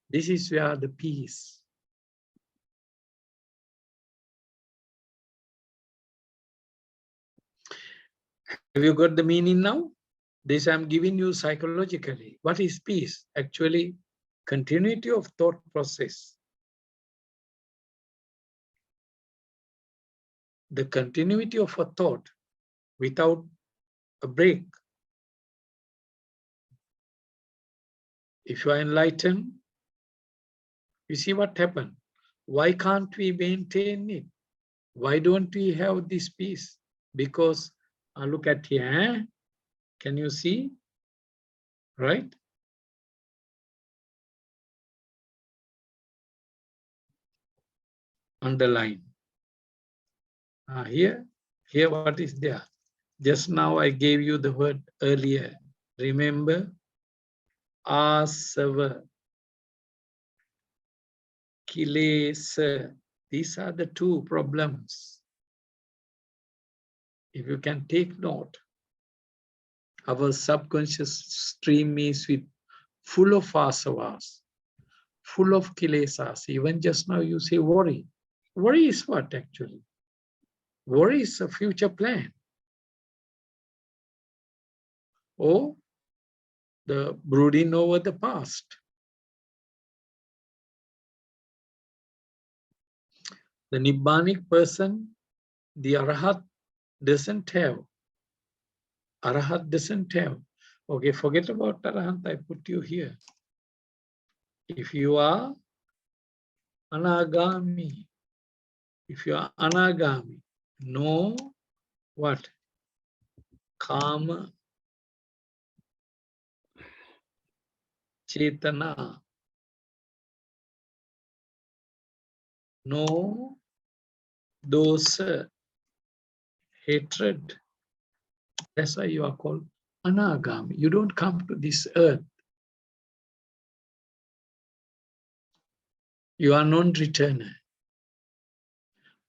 This is where the peace. Have you got the meaning now? This I'm giving you psychologically. What is peace? Actually, continuity of thought process. The continuity of a thought without a break. If you are enlightened, you see what happened. Why can't we maintain it? Why don't we have this peace? Because look at here. Can you see? Right? Underline. Here what is there? Just now I gave you the word earlier. Remember? Asava. Kilesa. These are the two problems. If you can take note, our subconscious stream is full of asavas, full of kilesas. Even just now you say worry. Worry is what actually? Worry is a future plan. Or the brooding over the past. The Nibbanic person, the Arahat doesn't have. Arahat doesn't have. Okay, forget about Arahat, I put you here. If you are Anagami, no what? Kama, Chetana, no dosa, hatred. That's why you are called Anagami. You don't come to this earth. You are non-returner.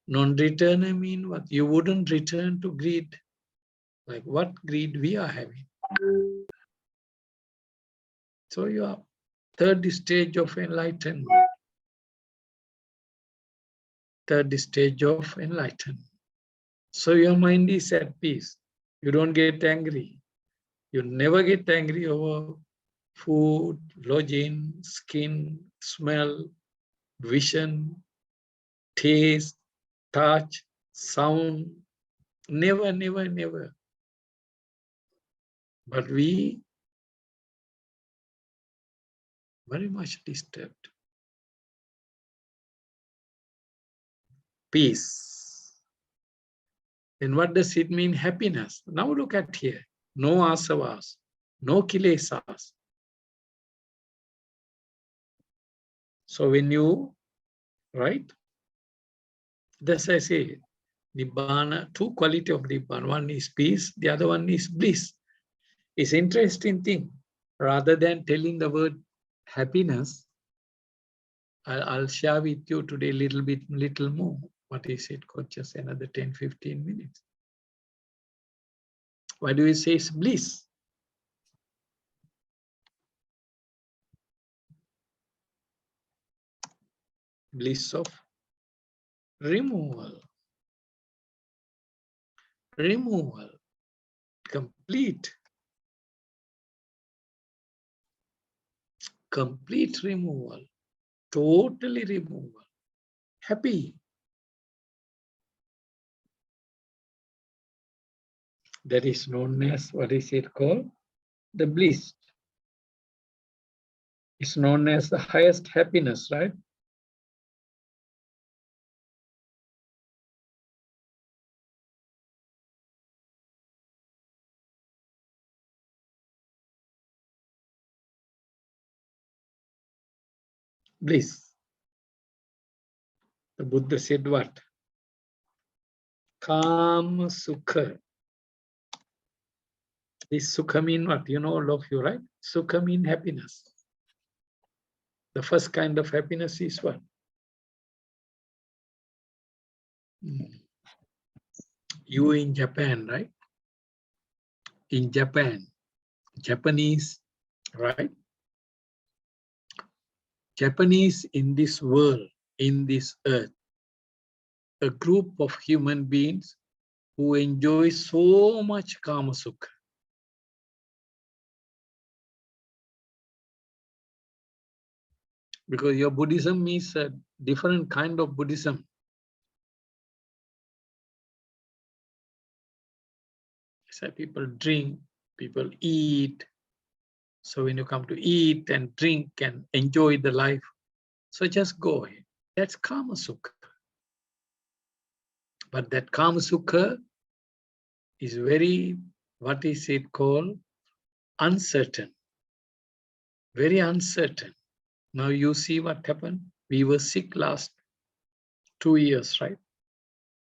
Non-returner means what? You wouldn't return to greed. Like what greed we are having. So you are third stage of enlightenment. Third stage of enlightenment. So your mind is at peace. You don't get angry. You never get angry over food, lodging, skin, smell, vision, taste, touch, sound. Never, never, never. But we very much disturbed. Peace. Then what does it mean? Happiness. Now look at here. No asavas, no kilesas. So when you, right? Thus I say, nibbana, two quality of nibbana. One is peace, the other one is bliss. It's interesting thing. Rather than telling the word happiness, I'll share with you today a little more. What is it? Just another 10, 15 minutes. Why do we say it's bliss? Bliss of removal. Removal. Complete. Complete removal. Totally removal. Happy. That is known as, what is it called? The bliss. It's known as the highest happiness, right? Bliss. The Buddha said what? Kama Sukha. This Sukha mean what? You know, all of you, right? Sukha mean happiness. The first kind of happiness is what? You in Japan, right? In Japan, Japanese, right? Japanese in this world, in this earth, a group of human beings who enjoy so much Kama Sukha. Because your Buddhism is a different kind of Buddhism. So people drink, people eat. So when you come to eat and drink and enjoy the life, so just go ahead. That's Kama Sukha. But that Kama Sukha is very, what is it called? Uncertain. Very uncertain. Now you see what happened. We were sick last 2 years, right?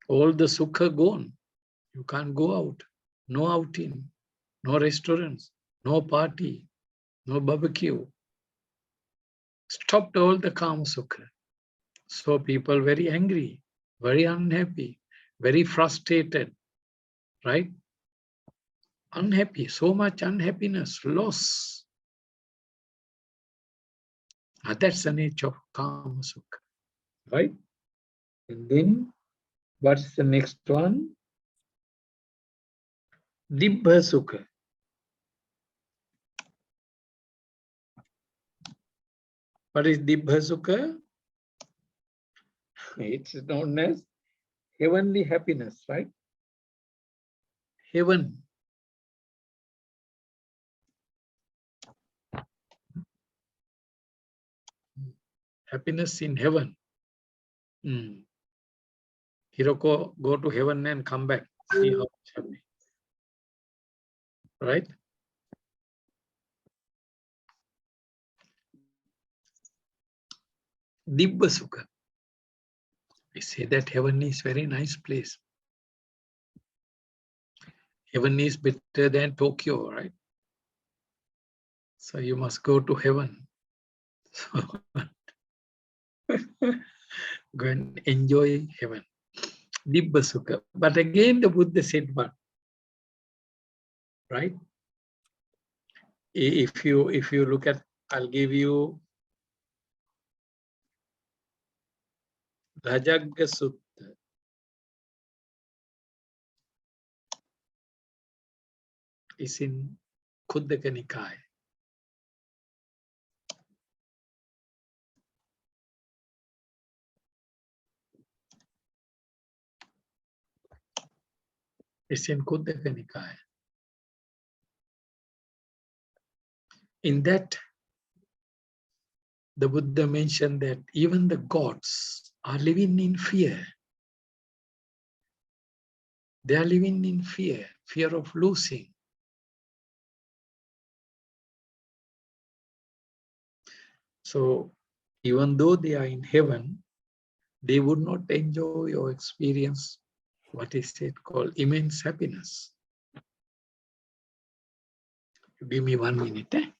All the Sukha gone. You can't go out. No outing, no restaurants, no party, no barbecue. Stopped all the Kama Sukha. So people very angry, very unhappy, very frustrated, right? Unhappy, so much unhappiness, loss. That's the nature of Kama Sukha, right? And then what's the next one? Dibbha Sukha. What is Dibbha Sukha? It's known as heavenly happiness, right? Heaven. Happiness in heaven. Hiroko, go to heaven and come back. See how it's happening. Right? Dibbha Sukha. I say that heaven is very nice place. Heaven is better than Tokyo, right? So you must go to heaven. So go and enjoy heaven. Dibbha Sukha. But again, the Buddha said what? Right? If you look at, I'll give you Rajagga Sutta. It's in Khuddaka Nikaya. It's in Khuddaka Nikaya. In that, the Buddha mentioned that even the gods are living in fear. They are living in fear, fear of losing. So even though they are in heaven, they would not enjoy or experience what is it called immense happiness. Give me 1 minute.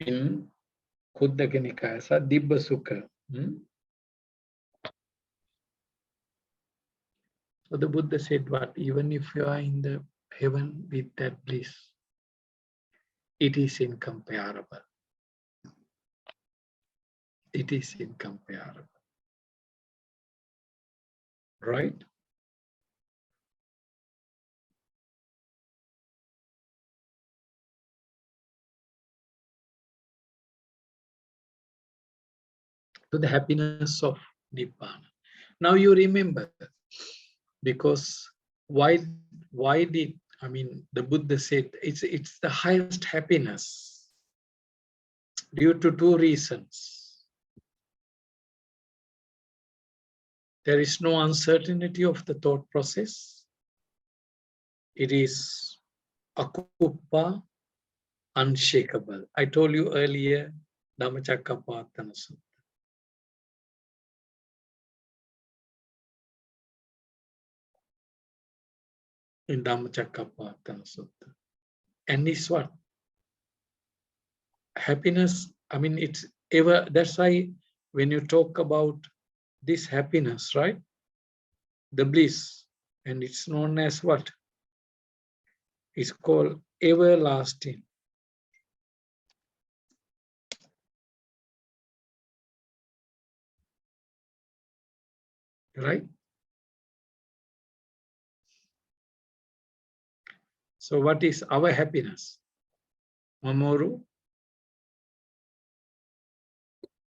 In Khuddaka Nikaya, Dibbha Sukha. So the Buddha said what? Even if you are in the heaven with that bliss, it is incomparable. It is incomparable. Right? To the happiness of nibbana. Now you remember, because why did, I mean, the Buddha said it's the highest happiness due to 2 reasons. There is no uncertainty of the thought process. It is akuppa, unshakable. I told you earlier, Dhammacakkappavattana Sutta. In Dhammacakkappavattana Sutta. And it's what? Happiness, I mean, it's ever, that's why when you talk about this happiness, right? The bliss, and it's known as what? It's called everlasting. Right? So what is our happiness? Mamoru,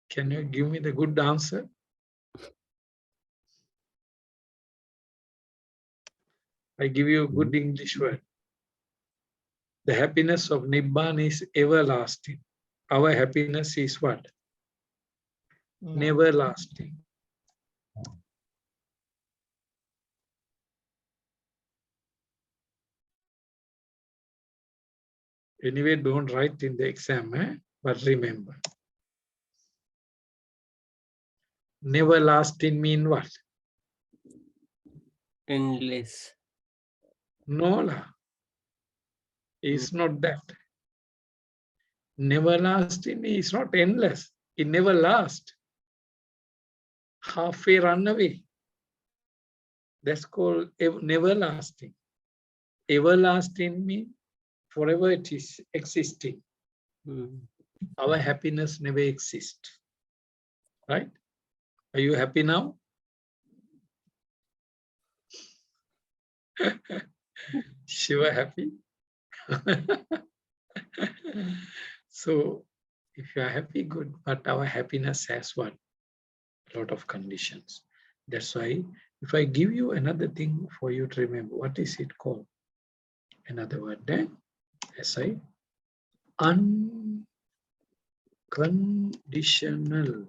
can you give me the good answer? I give you a good English word. The happiness of Nibbana is everlasting. Our happiness is what? never lasting. Anyway, don't write in the exam, but remember. Never lasting mean what? Endless. No, la. It's not that. Never lasting is not endless. It never lasts. Halfway run away. That's called never lasting. Everlasting means forever it is existing. Our happiness never exists. Right? Are you happy now? Sure happy? So, if you are happy, good. But our happiness has what? A lot of conditions. That's why, if I give you another thing for you to remember, what is it called? Another word there. SI. Unconditional.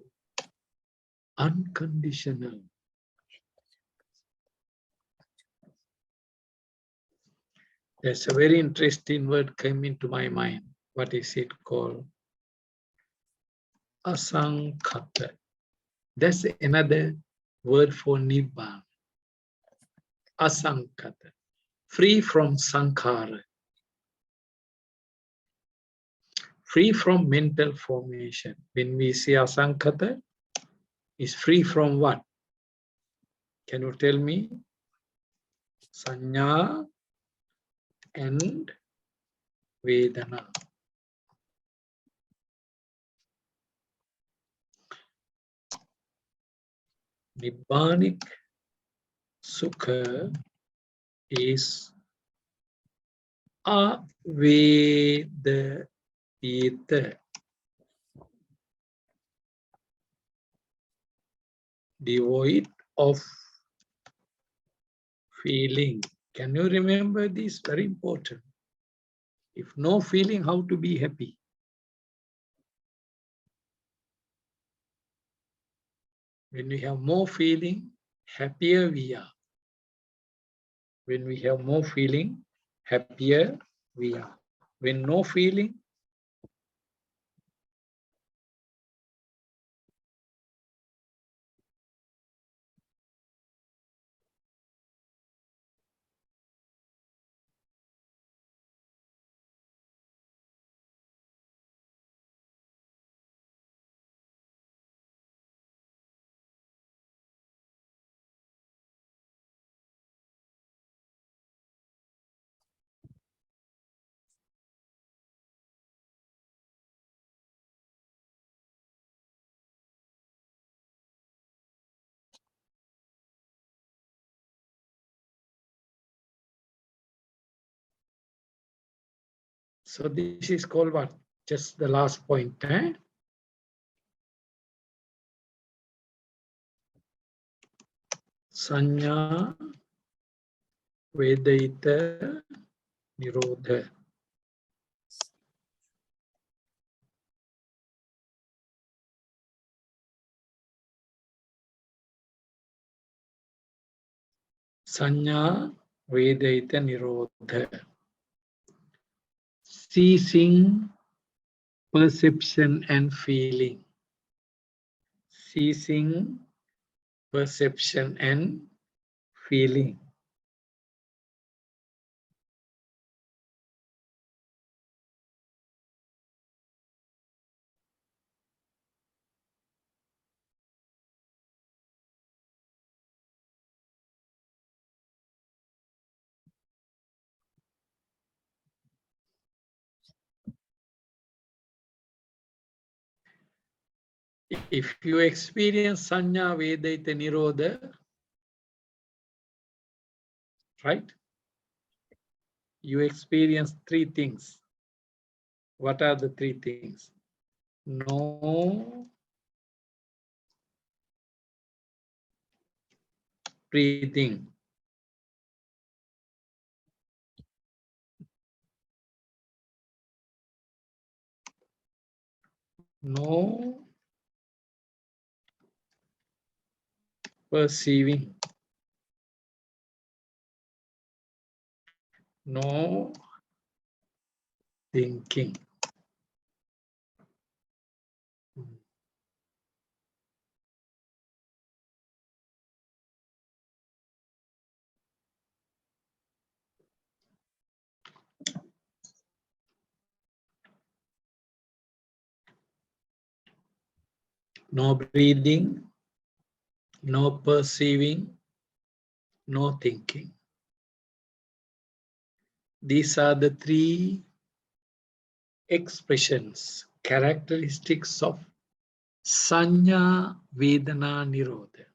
Unconditional. There's a very interesting word came into my mind. What is it called? Asaṅkhata. That's another word for nibbana. Asaṅkhata. Free from saṃsāra. Free from mental formation. When we say asaṅkhata, is free from what? Can you tell me? Saññā and Vedana. Nibbanic sukha is avedita, devoid of feeling. Can you remember this? Very important. If no feeling, how to be happy? When we have more feeling, happier we are. When we have more feeling, happier we are. When no feeling, so this is called what? Just the last point. Saññā Vedayita Nirodha. Saññā Vedayita Nirodha. Ceasing perception and feeling. Ceasing perception and feeling. If you experience Saññā Vedayita Nirodha, right? You experience three things. What are the three things? No breathing. No perceiving, no thinking. No breathing, no perceiving, no thinking. These are the three expressions, characteristics of Sanya Vedana Nirodha.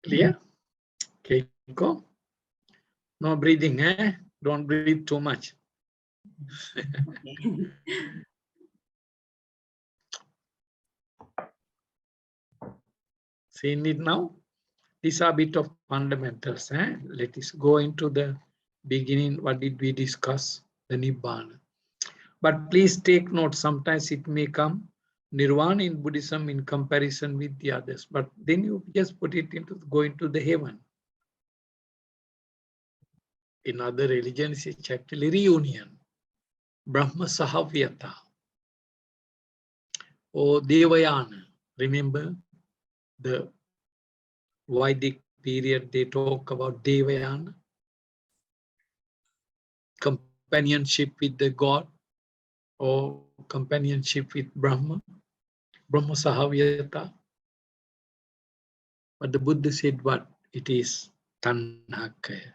Clear? Okay, go. No breathing, eh? Don't breathe too much. Seen it now? These are a bit of fundamentals. Eh? Let us go into the beginning. What did we discuss? The nibbana. But please take note, sometimes it may come Nirvana in Buddhism in comparison with the others. But then you just put it into, go into the heaven. In other religions, it's actually reunion. Brahma Sahavyata. Or Devayana. Remember the Vedic period, they talk about Devayana. Companionship with the God or companionship with Brahma. Brahma Sahavyata. But the Buddha said what? It is Tanhakaya.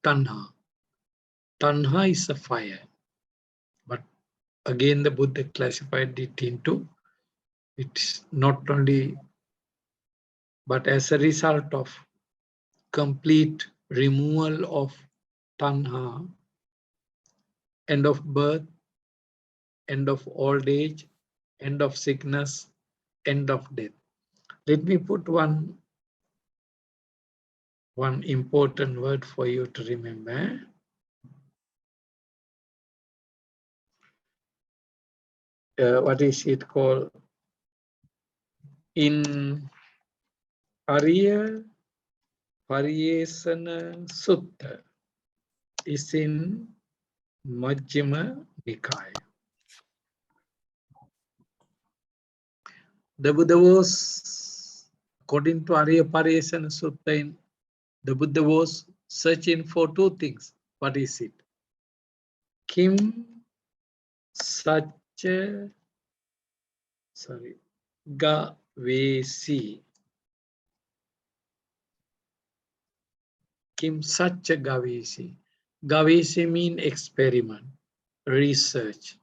Tanha. Tanha is a fire. But again, the Buddha classified it into, it's not only, but as a result of complete removal of Tanha, end of birth, end of old age, end of sickness, end of death. Let me put one important word for you to remember. What is it called? In Ariya Pariyesana Sutta is in Majjhima Nikaya. The Buddha was, according to Ariya Pariyesana Sutta, the Buddha was searching for two things. What is it? Kim Satcha, Gavesi. Kim Satcha Gavesi. Gavesi means experiment, research.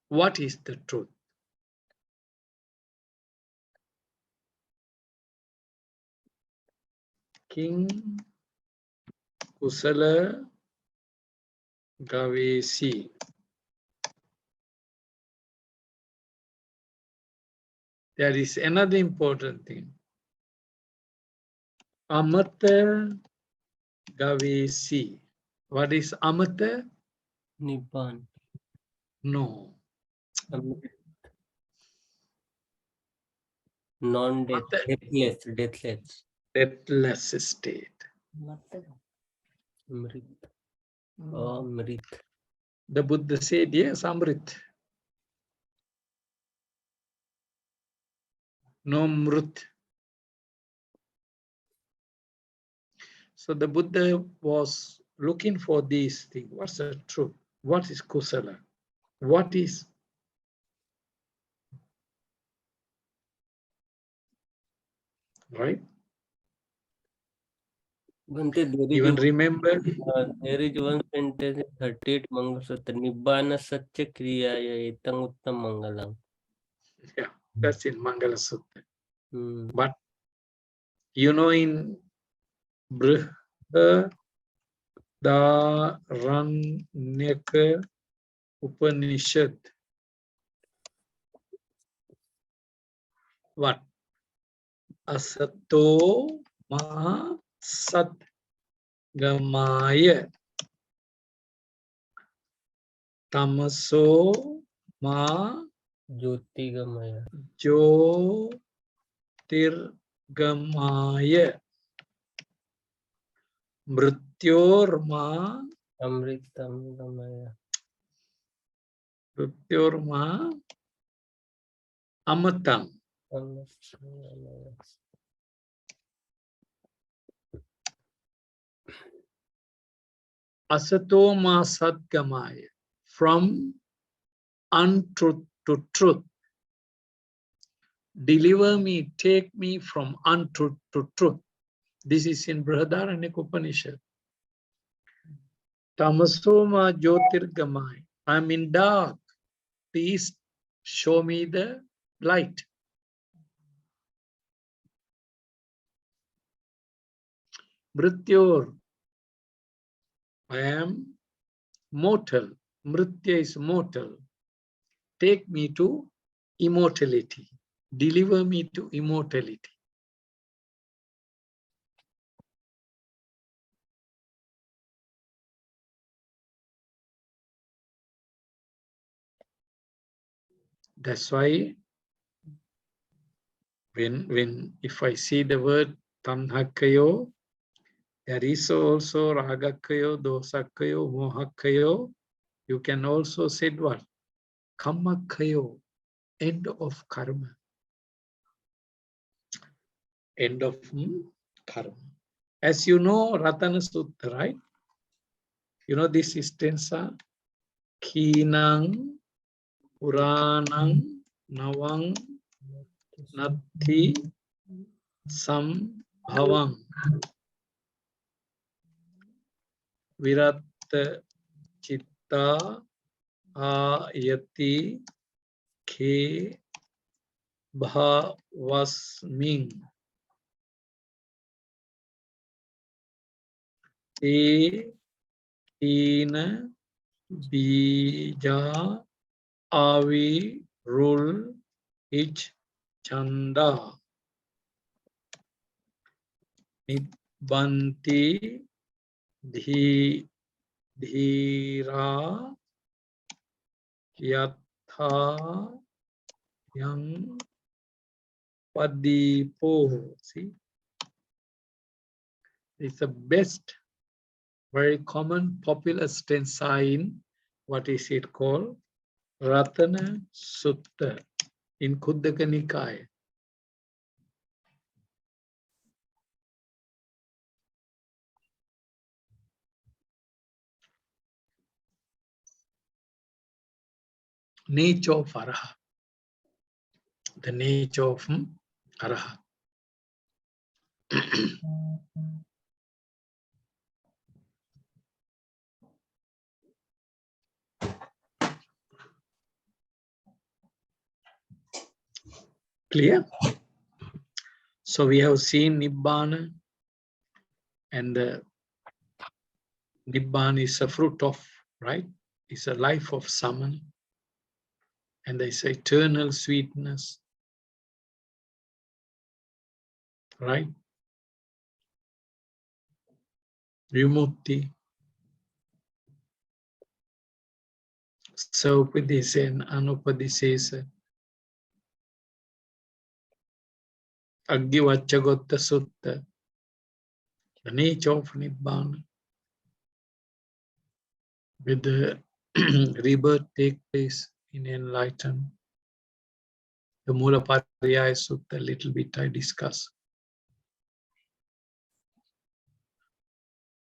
What is the truth? King Kusala Gavesi. There is another important thing. Amata Gavesi. What is Amata? Nibbana. No. Non-death, deathless, deathless. Deathless state. Amrit. Oh, Amrit. The Buddha said, yes, Amrit. No Mrut. So the Buddha was looking for these things. What's the truth? What is Kusala? What is right? Even remember, there is one sentence in 38 Mangala Sutra. Nibbana Satya Kriyaya Etang Uttam Mangalam. yeah, that's in Mangala Sutta. Hmm. But you know, in the Brihadaranyaka Upanishad. What? Asato ma sat gamaya tamaso ma Jyotigamaya. Jyotirgamaya Mrityorma Amritamgamaya. Mrityorma Amatam. Amritamgamaya. Asato ma satgamaya. From untruth to truth. Deliver me, take me from untruth to truth. This is in Brihadaranyaka Upanishad. Tamasoma Jyotirgamaya. I'm in dark. Please show me the light. Mrityor. I am mortal. Mritya is mortal. Take me to immortality. Deliver me to immortality. That's why if I see the word tanhakayo, there is also ragakayo, dosakayo, mohakayo. You can also say what? Kammakayo, end of karma. End of karma. As you know, Ratana Sutta, right? You know this is tensa. Kinang, Puranang, Nawang, Natti, Sambhavang. Viratta Chitta Ayati Ke Bhavasmin. Te Ina Bija Avi Rul Ich Chanda Nibbanti Dhira Yatha Yang Padipo. See, it's the best, very common, popular stanza in what is it called? Ratana Sutta in Khuddaka Nikaya. Nature of Araha. The nature of Araha. Clear? So we have seen nibbana, and the nibbana is a fruit of, right? It's a life of saman, and there's eternal sweetness, right? Vimukti. So Upadisa and Anupadisesa. Aggivachagotta Sutta. The nature of nibbana. With the rebirth take place in enlightenment. The Mula Pariyaya Sutta, a little bit I discuss.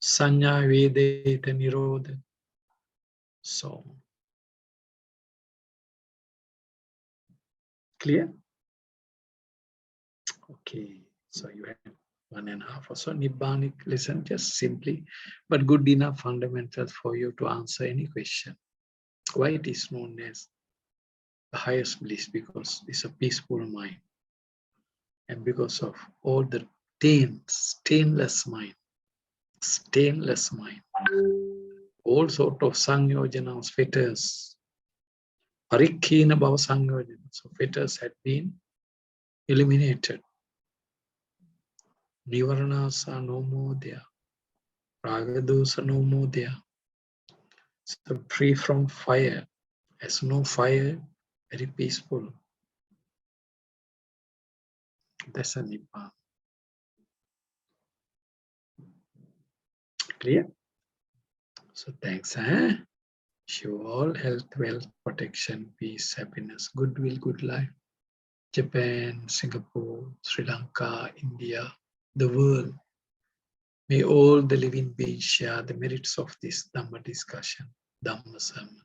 Sanya Vedeta Nirodha. So, clear? Okay, so you have 1.5 or so Nibbanic lesson, just simply, but good enough fundamentals for you to answer any question. Why it is known as the highest bliss? Because it's a peaceful mind. And because of all the stainless mind, stainless mind. all sort of sanyojanas, fetters, parikkina bhava sanyojanas. So fetters had been eliminated. Nirvana's are no more there. Ragadosa no more there. So free from fire. As no fire, very peaceful. That's a nibbana. Clear? So thanks. Wish you all health, wealth, protection, peace, happiness, goodwill, good life. Japan, Singapore, Sri Lanka, India, the world. May all the living beings share the merits of this Dhamma discussion, Dhamma sermon,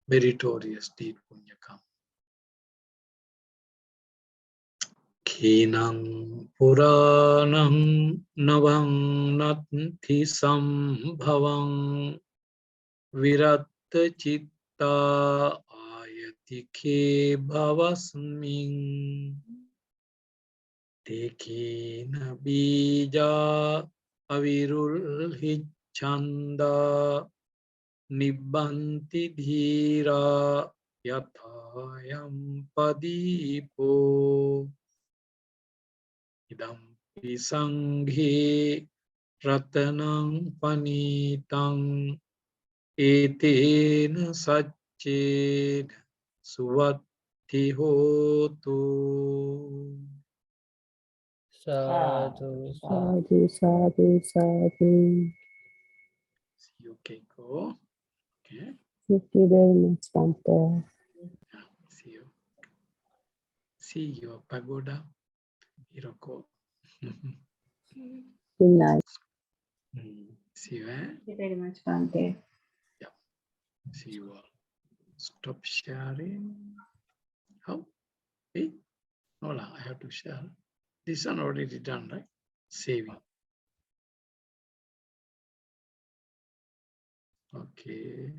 meritorious deed punyakam. Khinang puranang navang natthi sambhavang viratta citta ayatike bhavasming tekena bija avirul hichanda nibbanti dhira yathayam padipo idam pisanghe ratanang panitang etena sacched suvatti hotu. Sadhu, Sadhu, sadhu, sadhu. See you, Keiko. Okay. Thank you very much, Bante. Yeah, see you. See you, Pagoda. Hiroko. Good night. See you, Thank you very much, Bante. See you all. Stop sharing. How? Hey? No, I have to share. This one already done, right? Saving. Okay.